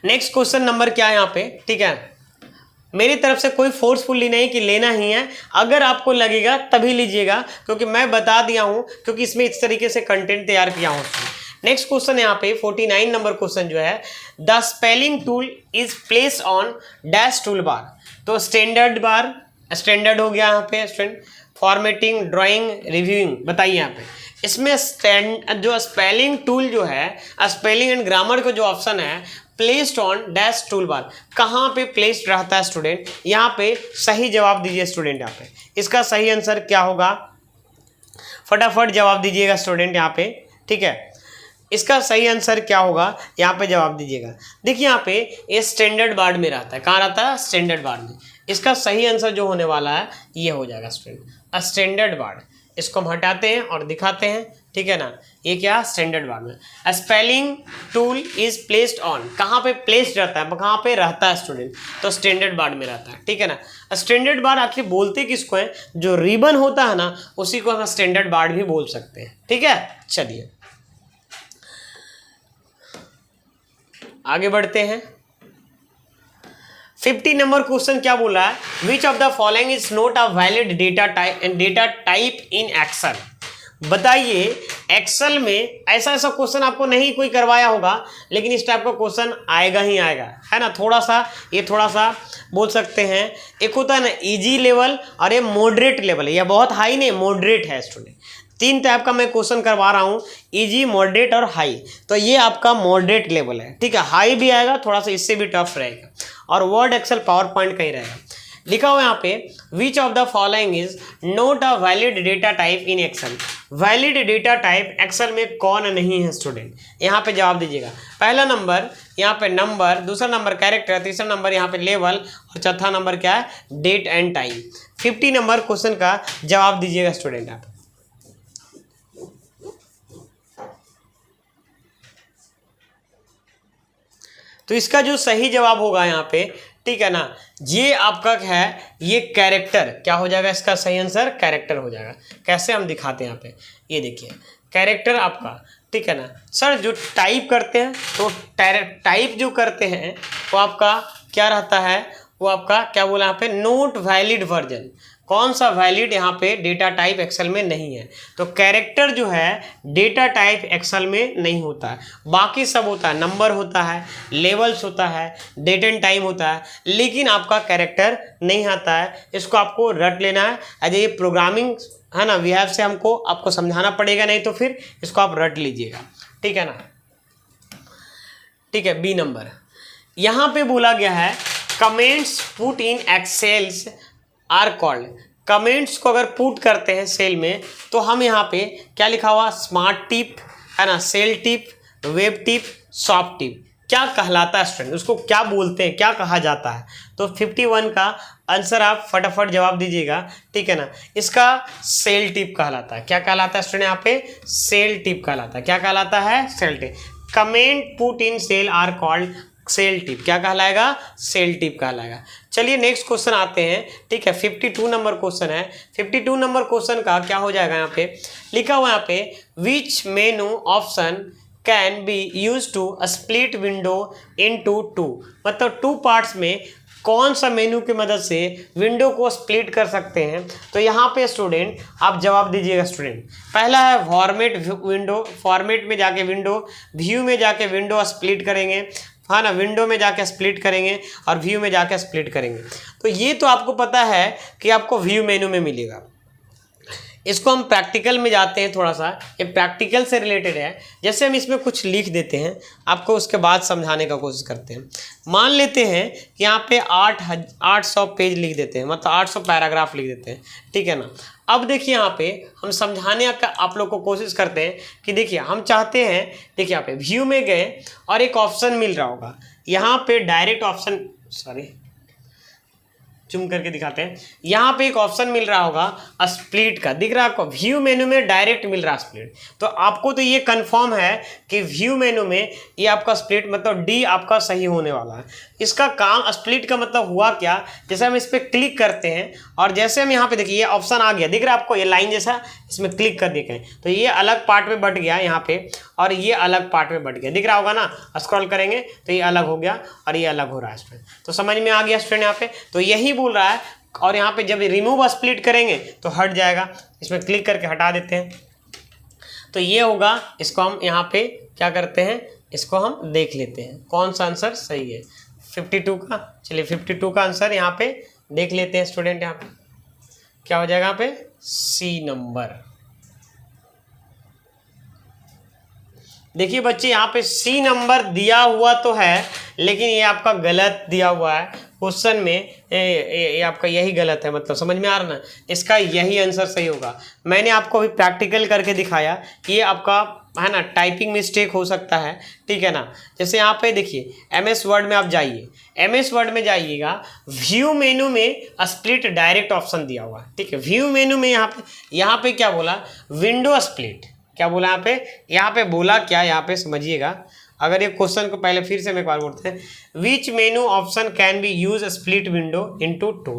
नेक्स्ट क्वेश्चन नंबर क्या है यहाँ पे, ठीक है। मेरी तरफ से कोई फोर्सफुली नहीं कि लेना ही है, अगर आपको लगेगा तभी लीजिएगा, क्योंकि मैं बता दिया हूँ, क्योंकि इसमें इस तरीके से कंटेंट तैयार किया हूँ। नेक्स्ट क्वेश्चन यहाँ पे 49 नंबर क्वेश्चन जो है, the spelling tool is place on dash tool bar. तो स्टैंडर्ड बार, स्टैंडर्ड हो गया यहाँ पे स्टूडेंट, फॉर्मेटिंग, ड्राइंग, रिव्यूइंग, बताइए यहाँ पे इसमें जो स्पेलिंग टूल जो है, स्पेलिंग एंड ग्रामर का जो ऑप्शन है placed on dash tool bar, कहाँ पे प्लेस्ड रहता है स्टूडेंट, यहाँ पे सही जवाब दीजिए स्टूडेंट। यहाँ पे इसका सही आंसर क्या होगा, फटाफट जवाब दीजिएगा स्टूडेंट यहाँ पे, ठीक है। इसका सही आंसर क्या होगा, यहाँ पे जवाब दीजिएगा। देखिए यहाँ पे ये स्टैंडर्ड बार में रहता है, कहाँ रहता है, स्टैंडर्ड बार में। इसका सही आंसर जो होने वाला है ये हो जाएगा स्टूडेंट स्टैंडर्ड बार। इसको हम हटाते हैं और दिखाते हैं, ठीक है ना। ये क्या, स्टैंडर्ड बार में spelling tool is placed on, कहाँ पे प्लेस्ड रहता है, कहाँ पे रहता है स्टूडेंट, तो स्टैंडर्ड बार में रहता है, ठीक है ना। स्टैंडर्ड बार आखिर बोलते किसको है, जो रिबन होता है ना उसी को हम स्टैंडर्ड बार भी बोल सकते हैं, ठीक है। चलिए आगे बढ़ते हैं। 50 नंबर क्वेश्चन क्या बोला है, which of the following is not a valid data type in Excel. बताइए एक्सेल में ऐसा क्वेश्चन आपको नहीं कोई करवाया होगा, लेकिन इस टाइप का क्वेश्चन आएगा ही आएगा, है ना। थोड़ा सा बोल सकते हैं, एक होता है ना इजी लेवल और ये मॉडरेट लेवल है, या बहुत हाई नहीं मॉडरेट है स्टूडेंट। 3 टाइप का मैं क्वेश्चन करवा रहा हूँ, इजी, मॉडरेट और हाई। तो ये आपका मॉडरेट लेवल है, ठीक है। हाई भी आएगा, थोड़ा सा इससे भी टफ रहेगा, और वर्ड, एक्सेल, पावर पॉइंट का ही रहेगा। लिखा हुआ यहाँ पे which of the following is not a valid data type in Excel. Valid data type Excel में कौन नहीं है स्टूडेंट, यहाँ पे जवाब दीजिएगा। पहला नंबर यहाँ पे नंबर, दूसरा नंबर कैरेक्टर, तीसरा नंबर यहाँ पे लेवल, और चौथा नंबर क्या है, date and time. 50 number question का जवाब दीजिएगा स्टूडेंट आप। तो इसका जो सही जवाब होगा यहाँ पे, ठीक है ना, ये आपका है ये कैरेक्टर, क्या हो जाएगा इसका सही आंसर, कैरेक्टर हो जाएगा। कैसे हम दिखाते हैं यहाँ पे, ये देखिए कैरेक्टर आपका, ठीक है ना। सर जो टाइप करते हैं, तो टाइप जो करते हैं वो आपका क्या रहता है, वो आपका क्या बोला यहाँ पे, नोट वैलिड वर्जन। कौन सा वैलिड यहाँ पे डेटा टाइप एक्सेल में नहीं है, तो कैरेक्टर जो है डेटा टाइप एक्सेल में नहीं होता है, बाकी सब होता है, नंबर होता है, लेवल्स होता है, डेट एंड टाइम होता है, लेकिन आपका कैरेक्टर नहीं आता है। इसको आपको रट लेना है, एज ये प्रोग्रामिंग है ना, वी हैव से हमको आपको समझाना पड़ेगा, नहीं तो फिर इसको आप रट लीजिएगा, ठीक है ना, ठीक है। बी नंबर यहाँ पे बोला गया है comments put in Excels are called. Comments को अगर पुट करते हैं सेल में तो हम यहाँ पे क्या लिखा हुआ, स्मार्ट टिप है ना, cell tip, web tip, soft tip, क्या कहलाता है स्टूडेंट, उसको क्या बोलते हैं, क्या कहा जाता है। तो 51 का आंसर आप फटाफट जवाब दीजिएगा, ठीक है ना। इसका सेल टिप कहलाता है, क्या कहलाता है स्टूडेंट, यहाँ पे सेल टिप कहलाता है, क्या कहलाता है, cell tip. Comment put in cell are called cell tip, क्या कहलाएगा, सेल टिप कहलाएगा। चलिए नेक्स्ट क्वेश्चन आते हैं, ठीक है। 52 नंबर क्वेश्चन है। 52 नंबर क्वेश्चन का क्या हो जाएगा, यहाँ पे लिखा हुआ यहाँ पे which menu option can be use to split window into 2, मतलब 2 पार्ट्स में कौन सा मेनू की मदद से विंडो को स्प्लिट कर सकते हैं? तो यहाँ पे स्टूडेंट आप जवाब दीजिएगा स्टूडेंट। पहला है फॉर्मेट विंडो, फॉर्मेट में जाके विंडो, व्यू में जाके विंडो स्प्लिट करेंगे, हाँ ना, विंडो में जाके स्प्लिट करेंगे और व्यू में जाके स्प्लिट करेंगे। तो ये तो आपको पता है कि आपको व्यू मेनू में मिलेगा। इसको हम प्रैक्टिकल में जाते हैं, थोड़ा सा ये प्रैक्टिकल से रिलेटेड है। जैसे हम इसमें कुछ लिख देते हैं, आपको उसके बाद समझाने का कोशिश करते हैं। मान लेते हैं कि यहाँ पे 800 पेज लिख देते हैं, मतलब 800 पैराग्राफ लिख देते हैं, ठीक है ना। अब देखिए यहाँ पे हम समझाने का आप लोग को कोशिश करते हैं कि देखिए हम चाहते हैं, देखिए यहाँ पे व्यू में गए और एक ऑप्शन मिल रहा होगा यहाँ पे डायरेक्ट ऑप्शन, सॉरी जूम करके दिखाते हैं, यहाँ पे एक ऑप्शन मिल रहा होगा स्प्लिट का, दिख रहा है आपको, व्यू मेनू में डायरेक्ट मिल रहा है स्प्लिट। तो आपको तो ये कंफर्म है कि व्यू मेनू में ये आपका स्प्लिट, मतलब डी आपका सही होने वाला है। इसका काम स्प्लिट का मतलब हुआ क्या, जैसे हम इस पर क्लिक करते हैं और जैसे हम यहाँ पे देखिए ये ऑप्शन आ गया, दिख रहा है आपको ये लाइन जैसा, इसमें क्लिक कर देखें तो ये अलग पार्ट में बट गया यहाँ पे और ये अलग पार्ट में बट गया, दिख रहा होगा ना। स्क्रॉल करेंगे तो ये अलग हो गया और ये अलग हो रहा है स्टूडेंट। तो समझ में आ गया स्टूडेंट यहाँ पे, तो यही बोल रहा है। और यहाँ पे जब रिमूव स्प्लिट करेंगे तो हट जाएगा, इसमें क्लिक करके हटा देते हैं तो ये होगा। इसको हम यहाँ पे क्या करते हैं, इसको हम देख लेते हैं कौन सा आंसर सही है 52 का। चलिए 52 का आंसर यहाँ पे देख लेते हैं स्टूडेंट। यहाँ पे क्या हो जाएगा, यहाँ पे सी नंबर। देखिए बच्चे यहाँ पे सी नंबर दिया हुआ तो है, लेकिन ये आपका गलत दिया हुआ है क्वेश्चन में। ये आपका यही गलत है, मतलब समझ में आ रहा ना, इसका यही आंसर सही होगा। मैंने आपको अभी प्रैक्टिकल करके दिखाया कि ये आपका है ना टाइपिंग मिस्टेक हो सकता है, ठीक है ना। जैसे यहाँ पे देखिए MS वर्ड में आप जाइए, MS वर्ड में जाइएगा, व्यू मेनू में स्प्लिट डायरेक्ट ऑप्शन दिया हुआ है, ठीक है। व्यू मेनू में यहाँ पे क्या बोला, विंडो स्प्लिट, क्या बोला यहाँ पे बोला क्या, यहाँ पे समझिएगा। अगर ये क्वेश्चन को पहले फिर से हम एक बार बोलते हैं, which menu option can be use split window into 2,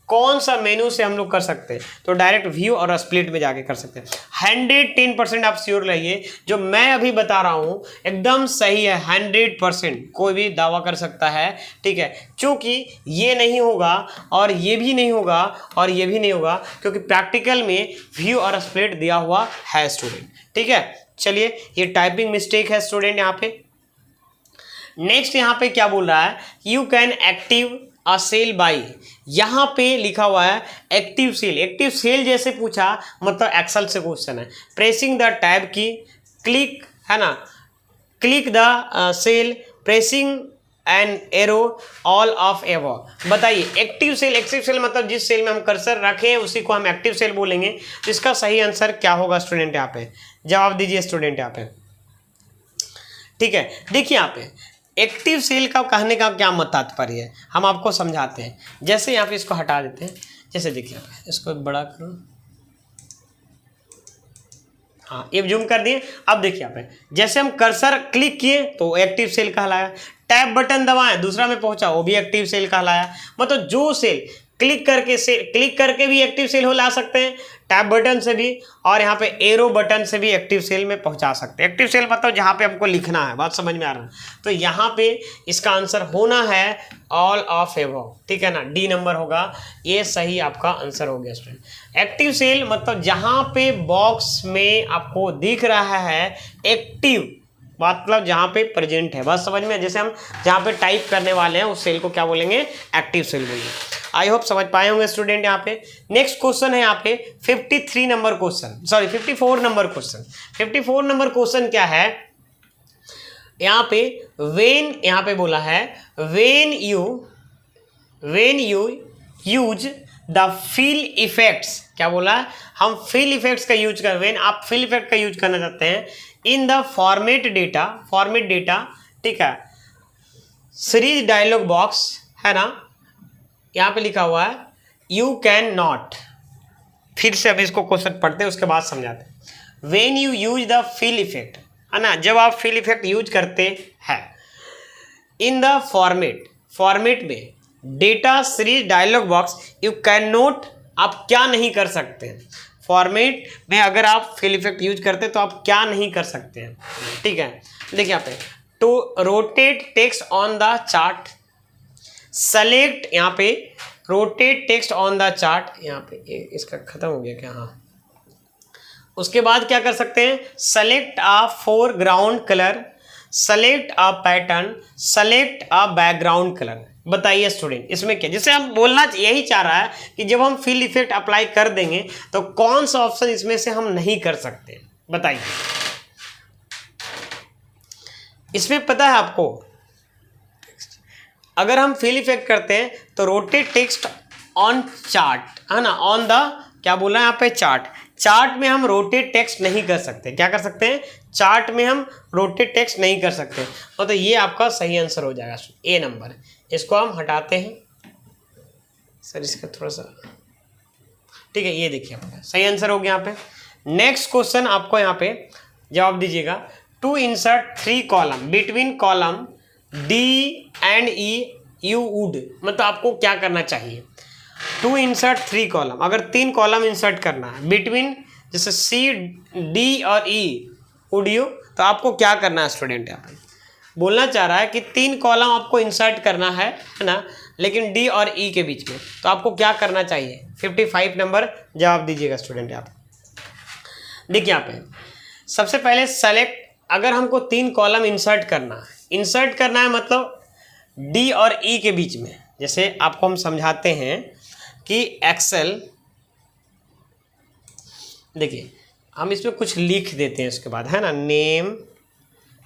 कौन सा मेनू से हम लोग कर सकते हैं, तो डायरेक्ट व्यू और स्प्लिट में जाके कर सकते हैं। 110% आप श्योर रहिए, जो मैं अभी बता रहा हूँ एकदम सही है, 100%, कोई भी दावा कर सकता है, ठीक है। क्योंकि ये नहीं होगा और ये भी नहीं होगा और ये भी नहीं होगा, क्योंकि प्रैक्टिकल में व्यू और स्प्लिट दिया हुआ है स्टूडेंट, ठीक है। चलिए ये टाइपिंग मिस्टेक है स्टूडेंट यहाँ पे। नेक्स्ट यहाँ पे क्या बोल रहा है, you can active a cell by, यहाँ पे लिखा हुआ है एक्टिव सेल। एक्टिव सेल जैसे पूछा, मतलब एक्सेल से क्वेश्चन है। Pressing the tab key, click है ना, click the cell, pressing an arrow, all of ever. बताइए एक्टिव सेल मतलब जिस सेल में हम कर्सर रखें उसी को हम एक्टिव सेल बोलेंगे। तो इसका सही आंसर क्या होगा स्टूडेंट, यहाँ पे जवाब दीजिए स्टूडेंट यहाँ पे, ठीक है। देखिए यहाँ पे एक्टिव सेल का कहने का क्या मत तात्पर्य है, हम आपको समझाते हैं। जैसे यहाँ पे इसको हटा देते हैं, जैसे देखिए इसको बड़ा करो, हाँ ये जूम कर दिए। अब देखिए यहाँ पे जैसे हम कर्सर क्लिक किए तो एक्टिव सेल कहलाया, टैब बटन दबाएं दूसरा में पहुंचा वो भी एक्टिव सेल कहलाया। मतलब जो सेल क्लिक करके भी एक्टिव सेल हो ला सकते हैं, टैब बटन से भी, और यहाँ पे एरो बटन से भी एक्टिव सेल में पहुंचा सकते हैं। एक्टिव सेल मतलब जहाँ पे हमको लिखना है, बात समझ में आ रहा है। तो यहाँ पे इसका आंसर होना है ऑल ऑफ एबव, ठीक है ना, डी नंबर होगा, ये सही आपका आंसर हो गया स्टूडेंट। एक्टिव सेल मतलब जहाँ पे बॉक्स में आपको दिख रहा है एक्टिव, मतलब जहाँ पे प्रेजेंट है, बस समझ में। जैसे हम जहाँ पे टाइप करने वाले हैं उस सेल को क्या बोलेंगे, एक्टिव सेल बोलेंगे। आई होप समझ पाए होंगे स्टूडेंट। यहाँ पे नेक्स्ट क्वेश्चन है, यहाँ पे 53 number question, sorry 54 number question. 54 number question क्या है, यहाँ पे वेन, यहाँ पे बोला है when you use the fill effects, क्या बोला है, हम फिल इफेक्ट्स का यूज कर, वेन आप फिल इफेक्ट का यूज करना चाहते हैं इन द फॉर्मेट डेटा, ठीक है, सीरीज डायलॉग बॉक्स है ना, यहाँ पे लिखा हुआ है यू कैन नॉट। फिर से अब इसको क्वेश्चन पढ़ते हैं उसके बाद समझाते हैं। When you use the fill effect, है ना, जब आप फिल इफेक्ट यूज करते हैं इन द फॉर्मेट में data series dialog box, you can not, आप क्या नहीं कर सकते हैं। फॉर्मेट में अगर आप फिल इफेक्ट यूज करते हैं तो आप क्या नहीं कर सकते हैं, ठीक है। देखिए यहाँ पे to rotate text on the chart, select, यहाँ पे rotate text on the chart, यहाँ पे इसका खत्म हो गया क्या, हाँ। उसके बाद क्या कर सकते हैं, select a foreground colour, select a pattern, select a background colour. बताइए स्टूडेंट इसमें क्या, जैसे हम बोलना यही चाह रहा है कि जब हम फिल इफेक्ट अप्लाई कर देंगे तो कौन सा ऑप्शन इसमें से हम नहीं कर सकते, बताइए। इसमें पता है आपको, अगर हम फिल इफेक्ट करते हैं तो रोटेट टेक्स्ट ऑन चार्ट, है ना, ऑन द, क्या बोला है यहाँ पे, चार्ट। चार्ट में हम रोटेट टेक्स्ट नहीं कर सकते, क्या कर सकते हैं, चार्ट में हम रोटेट टेक्स्ट नहीं कर सकते, और तो ये आपका सही आंसर हो जाएगा ए नंबर। इसको हम हटाते हैं सर, इसका थोड़ा सा, ठीक है, ये देखिए आपका सही आंसर हो गया यहाँ पे। नेक्स्ट क्वेश्चन आपको यहाँ पे जवाब दीजिएगा, to insert 3 column between column D and E you would, मतलब आपको क्या करना चाहिए, टू इंसर्ट 3 कॉलम, अगर 3 कॉलम इंसर्ट करना है बिटवीन, जैसे सी डी और ई वुड यू, तो आपको क्या करना है स्टूडेंट, यहाँ पे बोलना चाह रहा है कि 3 कॉलम आपको इंसर्ट करना है ना, लेकिन डी और ई के बीच में, तो आपको क्या करना चाहिए, 55 नंबर जवाब दीजिएगा स्टूडेंट। यहाँ पे देखिए, यहाँ पे सबसे पहले सेलेक्ट, अगर हमको 3 कॉलम इंसर्ट करना है मतलब डी और ई के बीच में, जैसे आपको हम समझाते हैं कि एक्सेल, देखिए हम इसमें कुछ लिख देते हैं, उसके बाद है ना नेम,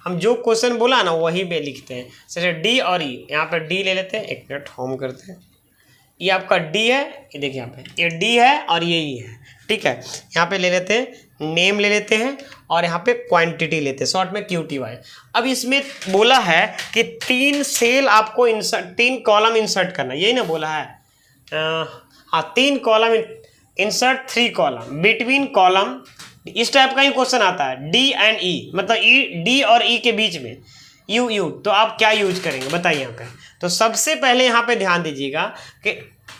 हम जो क्वेश्चन बोला ना वही पे लिखते हैं, जैसे डी और ई, यहाँ पे डी ले लेते हैं, एक मिनट होम करते हैं, ये आपका डी है, ये देखिए यहाँ पे ये डी है और ये ई है, ठीक है। यहाँ पे ले लेते हैं नेम, ले लेते हैं, और यहाँ पे क्वांटिटी लेते हैं, शॉर्ट में QTY। अब इसमें बोला है कि 3 सेल आपको इंसर्ट, 3 कॉलम इंसर्ट करना, यही ना बोला है, हाँ 3 column insert 3 column between column, इस टाइप का ही क्वेश्चन आता है, डी एंड ई, मतलब डी और ई के बीच में यू, तो आप क्या यूज करेंगे बताइए यहाँ पे। तो सबसे पहले यहाँ पे ध्यान दीजिएगा कि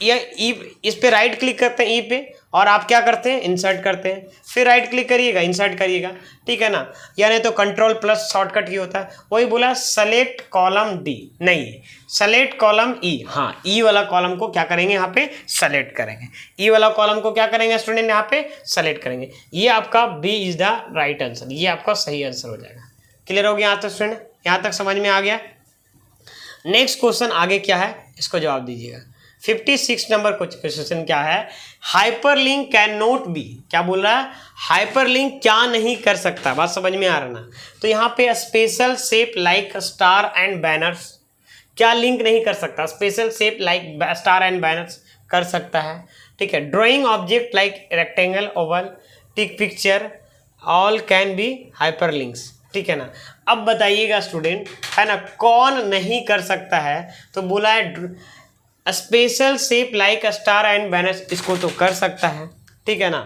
ये ई, इस पे राइट क्लिक करते हैं ई पे, और आप क्या करते हैं, इंसर्ट करते हैं, फिर राइट क्लिक करिएगा, इंसर्ट करिएगा, ठीक है ना, या नहीं तो कंट्रोल प्लस शॉर्टकट की होता है, वही बोला सेलेक्ट कॉलम डी, नहीं सेलेक्ट कॉलम ई, हाँ ई वाला कॉलम को क्या करेंगे, यहाँ पे सेलेक्ट करेंगे, ई वाला कॉलम को क्या करेंगे स्टूडेंट, यहाँ पे सेलेक्ट करेंगे। ये आपका B is the right answer, ये आपका सही आंसर हो जाएगा। क्लियर हो गया यहाँ तक स्टूडेंट, यहाँ तक समझ में आ गया। नेक्स्ट क्वेश्चन आगे क्या है, इसको जवाब दीजिएगा। 56 नंबर क्वेश्चन क्या है, हाइपरलिंक कैन नॉट बी, क्या बोल रहा है, हाइपरलिंक क्या नहीं कर सकता, बात समझ में आ रहा ना। तो यहाँ पे special shape like star and banners, क्या लिंक नहीं कर सकता, special shape like star and banners कर सकता है, ठीक है। Drawing object like rectangle, Oval, tick picture, all can be hyperlinks, ठीक है ना। अब बताइएगा स्टूडेंट, है ना, कौन नहीं कर सकता है, तो बोला है special shape like star and banners, इसको तो कर सकता है, ठीक है ना।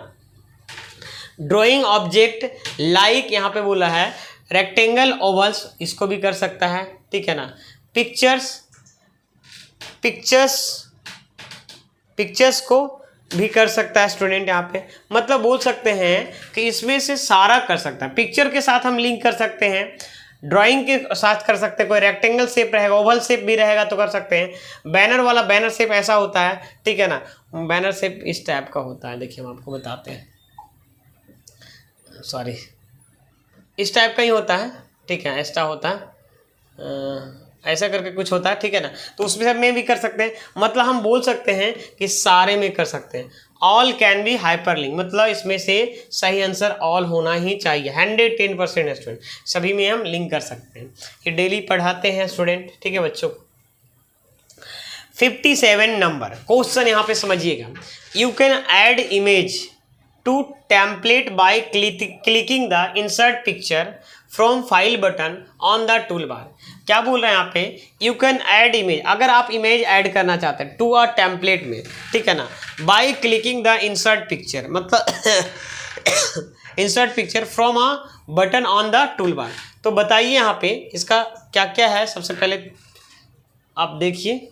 ड्राइंग ऑब्जेक्ट लाइक, यहाँ पे बोला है रेक्टेंगल, ओवल्स, इसको भी कर सकता है, ठीक है ना। पिक्चर्स को भी कर सकता है स्टूडेंट, यहाँ पे मतलब बोल सकते हैं कि इसमें से सारा कर सकता है। पिक्चर के साथ हम लिंक कर सकते हैं, ड्राइंग के साथ कर सकते हैं, कोई रेक्टेंगल शेप रहेगा, ओवल शेप भी रहेगा तो कर सकते हैं। बैनर वाला, बैनर शेप ऐसा होता है, ठीक है ना, बैनर शेप इस टाइप का होता है, देखिए हम आपको बताते हैं, सॉरी इस टाइप का ही होता है, ठीक है, ऐसा होता है, ऐसा करके कुछ होता है, ठीक है ना। तो उसमें सब में भी कर सकते हैं, मतलब हम बोल सकते हैं कि सारे में कर सकते हैं। ऑल कैन बी हाइपरलिंक, मतलब इसमें से सही आंसर ऑल होना ही चाहिए, 110% स्टूडेंट, सभी में हम लिंक कर सकते हैं। ये डेली पढ़ाते हैं स्टूडेंट, ठीक है बच्चों। 57 नंबर क्वेश्चन यहाँ पे समझिएगा, you can add image to template by clicking the insert picture from file button on the tool bar. क्या बोल रहे हैं यहाँ पे, यू कैन ऐड इमेज, अगर आप इमेज ऐड करना चाहते हैं टू अ टेम्पलेट में, ठीक है ना, by clicking the insert picture, मतलब insert picture from a button on the tool bar. तो बताइए यहाँ पे इसका क्या क्या है। सबसे पहले आप देखिए,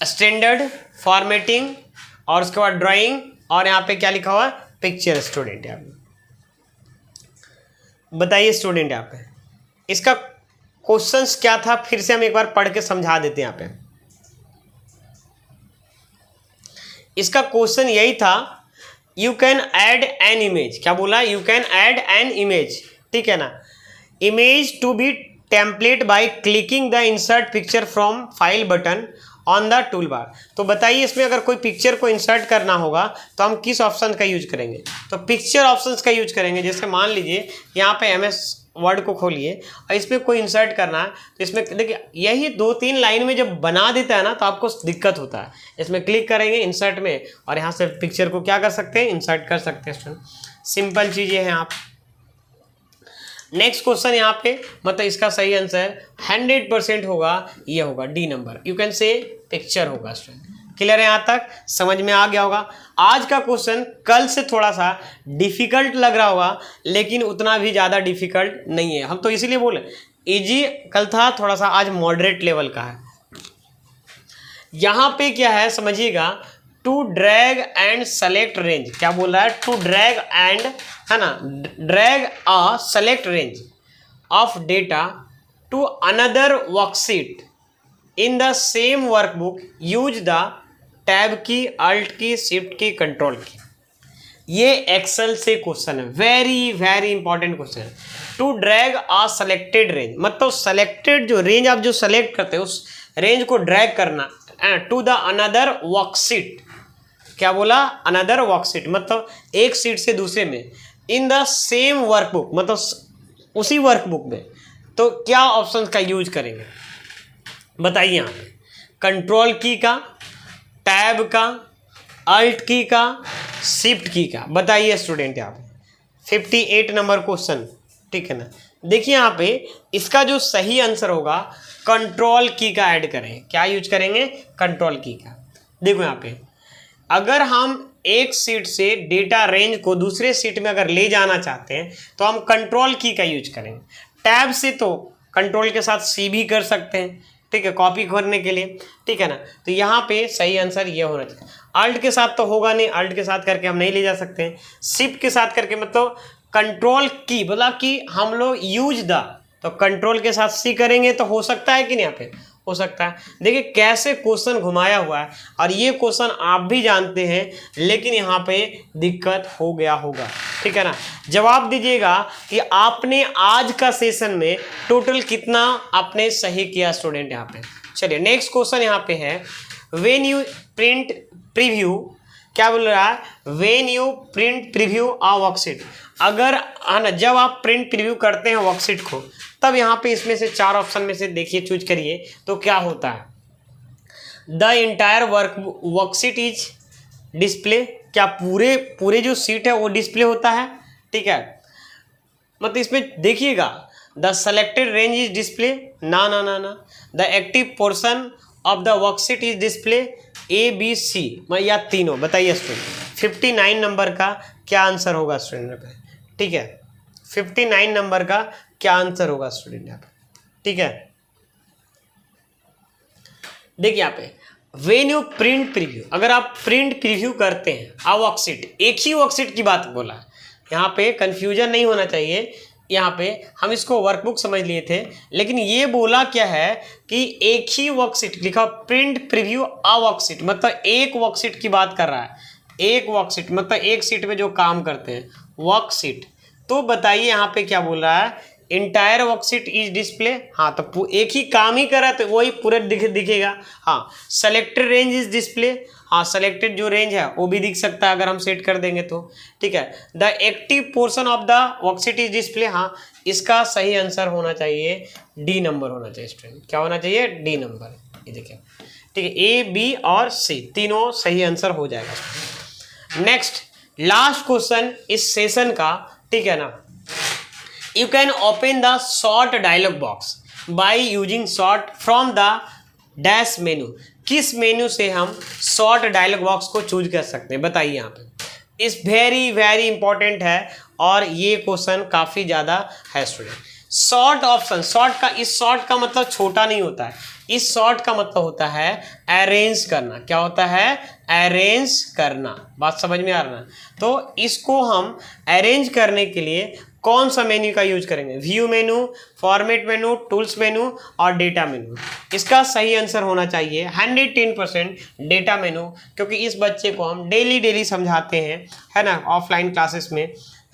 स्टैंडर्ड फॉर्मेटिंग, और उसके बाद ड्राइंग, और यहाँ पे क्या लिखा हुआ है, पिक्चर स्टूडेंट। यहाँ बताइए स्टूडेंट, यहाँ पे इसका क्वेश्चंस क्या था, फिर से हम एक बार पढ़ के समझा देते हैं। यहाँ पे इसका क्वेश्चन यही था, you can add an image. क्या बोला? You can add an image, ठीक है ना। Image to be template by clicking the insert picture from file button on the tool bar. तो बताइए इसमें अगर कोई पिक्चर को इंसर्ट करना होगा तो हम किस ऑप्शन का यूज करेंगे? तो पिक्चर ऑप्शंस का यूज करेंगे। जैसे मान लीजिए यहाँ पे MS वर्ड को खोलिए और इसमें कोई इंसर्ट करना है, तो इसमें देखिए यही 2-3 लाइन में जब बना देता है ना तो आपको दिक्कत होता है। इसमें क्लिक करेंगे इंसर्ट में और यहाँ से पिक्चर को क्या कर सकते हैं? इंसर्ट कर सकते हैं। सिंपल चीज़ ये है। आप नेक्स्ट क्वेश्चन यहाँ पे मतलब इसका सही आंसर 100% होगा, ये होगा D number. You can say picture होगा। स्टूडेंट क्लियर है? यहाँ तक समझ में आ गया होगा। आज का क्वेश्चन कल से थोड़ा सा डिफिकल्ट लग रहा होगा, लेकिन उतना भी ज़्यादा डिफिकल्ट नहीं है। हम तो इसीलिए बोले इजी कल था, थोड़ा सा आज मॉडरेट लेवल का है। यहाँ पे क्या है समझिएगा, to drag and select range. क्या बोल रहा है? टू ड्रैग एंड, है ना, drag a select range of data to another worksheet in the same workbook use the tab key, alt key, shift key, control key. ये एक्सेल से क्वेश्चन है, वेरी वेरी इंपॉर्टेंट क्वेश्चन है। To drag a selected range मतलब सेलेक्टेड जो रेंज आप जो सेलेक्ट करते हो उस रेंज को ड्रैग करना टू द अनदर वर्कशीट। क्या बोला? अनदर वर्कशीट मतलब एक सीट से दूसरे में, इन द सेम वर्कबुक मतलब उसी वर्कबुक में। तो क्या ऑप्शन का यूज करेंगे बताइए? यहाँ पे कंट्रोल की का, टैब का, अल्ट की का, शिफ्ट की का। बताइए स्टूडेंट यहाँ पे 58 नंबर क्वेश्चन, ठीक है ना। देखिए यहाँ पे इसका जो सही आंसर होगा कंट्रोल की का ऐड करें। क्या यूज करेंगे? कंट्रोल की का। देखो यहाँ पे अगर हम एक सीट से डेटा रेंज को दूसरे सीट में अगर ले जाना चाहते हैं तो हम कंट्रोल की का यूज करेंगे। टैब से तो कंट्रोल के साथ सी भी कर सकते हैं, ठीक है, कॉपी करने के लिए, ठीक है ना। तो यहाँ पे सही आंसर ये होना चाहिए। अल्ट के साथ तो होगा नहीं, अल्ट के साथ करके हम नहीं ले जा सकते हैं। शिफ्ट के साथ करके मतलब कंट्रोल की बोला कि हम लोग यूज द, तो कंट्रोल के साथ सी करेंगे तो हो सकता है कि नहीं? यहाँ पे हो सकता है। देखिए कैसे क्वेश्चन घुमाया हुआ है, और ये क्वेश्चन आप भी जानते हैं, लेकिन यहाँ पे दिक्कत हो गया होगा, ठीक है ना। जवाब दीजिएगा कि आपने आज का सेशन में टोटल कितना आपने सही किया स्टूडेंट। यहाँ पे चलिए नेक्स्ट क्वेश्चन यहाँ पे है, व्हेन यू प्रिंट प्रीव्यू। क्या बोल रहा है? When you print preview a worksheet. अगर है ना जब आप प्रिंट प्रीव्यू करते हैं वर्कशीट को, तब यहाँ पे इसमें से 4 ऑप्शन में से देखिए चूज करिए तो क्या होता है। The entire worksheet is display. क्या पूरे जो सीट है वो डिस्प्ले होता है, ठीक है। मतलब इसमें देखिएगा the selected range is display, ना ना ना ना। The active portion of the worksheet is display, ABC या तीनों। बताइए स्टूडेंट 59 नंबर का क्या आंसर होगा स्टूडेंट, ठीक है। 59 नंबर का क्या आंसर होगा स्टूडेंट यहाँ पे, ठीक है। देखिए यहाँ पे व्हेन यू प्रिंट प्रीव्यू, अगर आप प्रिंट प्रीव्यू करते हैं आ वर्कशीट, एक ही वर्कशीट की बात बोला है, यहाँ पे कंफ्यूजन नहीं होना चाहिए। यहाँ पे हम इसको वर्कबुक समझ लिए थे, लेकिन ये बोला क्या है कि एक ही वर्कशीट लिखा, प्रिंट प्रीव्यू आ वर्कशीट मतलब एक वर्कशीट की बात कर रहा है। एक वर्कशीट मतलब एक सीट में जो काम करते हैं वर्कशीट। तो बताइए यहाँ पे क्या बोल रहा है, इंटायर वर्कशीट इज डिस्प्ले। हाँ तो एक ही काम ही कर रहा है तो वही पूरा दिखेगा। हाँ सेलेक्टेड रेंज इज डिस्प्ले, हाँ सेलेक्टेड जो रेंज है वो भी दिख सकता है अगर हम सेट कर देंगे तो, ठीक है। The active portion of the worksheet is display, हाँ इसका सही आंसर होना चाहिए डी नंबर होना चाहिए स्टूडेंट। क्या होना चाहिए? D number. ये देखिए, ठीक है, A, B और C तीनों सही आंसर हो जाएगा। नेक्स्ट लास्ट क्वेश्चन इस सेशन का, ठीक है ना। You can open the sort dialog box by using sort from the dash menu। किस मेन्यू से हम sort dialog box को चूज कर सकते हैं बताइए। यहाँ पे इस वेरी वेरी इंपॉर्टेंट है और ये क्वेश्चन काफ़ी ज़्यादा है स्टूडेंट। सॉर्ट ऑप्शन, सॉर्ट का, इस सॉर्ट का मतलब छोटा नहीं होता है, इस सॉर्ट का मतलब होता है अरेंज करना। क्या होता है? अरेंज करना। बात समझ में आ रहा है? तो इसको हम अरेंज करने के लिए कौन सा मेन्यू का यूज करेंगे? व्यू मेनू, फॉर्मेट मेनू, टूल्स मेनू और डेटा मेनू। इसका सही आंसर होना चाहिए 110% डेटा मेनू, क्योंकि इस बच्चे को हम डेली समझाते हैं, है ना, ऑफलाइन क्लासेस में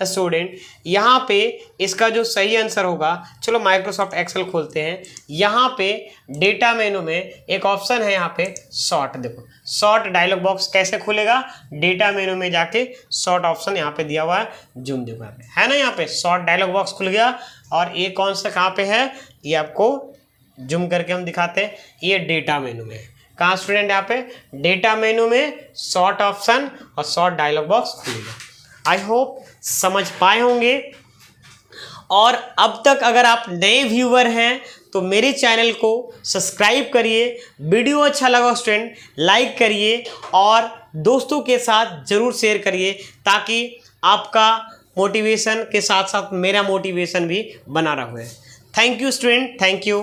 स्टूडेंट। यहाँ पे इसका जो सही आंसर होगा, चलो माइक्रोसॉफ्ट एक्सेल खोलते हैं। यहाँ पे डेटा मेनू में एक ऑप्शन है यहाँ पे सॉर्ट। देखो सॉर्ट डायलॉग बॉक्स कैसे खुलेगा? डेटा मेनू में जाके सॉर्ट ऑप्शन यहाँ पे दिया हुआ है, जूम देखो है ना, यहाँ पे सॉर्ट डायलॉग बॉक्स खुल गया। और ये कौन सा कहाँ पे है, ये आपको जूम करके हम दिखाते हैं, ये डेटा मेनू में। कहाँ स्टूडेंट? यहाँ पे डेटा मेनू में सॉर्ट ऑप्शन और सॉर्ट डायलॉग बॉक्स खुलेगा। आई होप समझ पाए होंगे। और अब तक अगर आप नए व्यूअर हैं तो मेरे चैनल को सब्सक्राइब करिए, वीडियो अच्छा लगा स्टूडेंट लाइक करिए और दोस्तों के साथ ज़रूर शेयर करिए, ताकि आपका मोटिवेशन के साथ साथ मेरा मोटिवेशन भी बना रहे। Thank you student, thank you.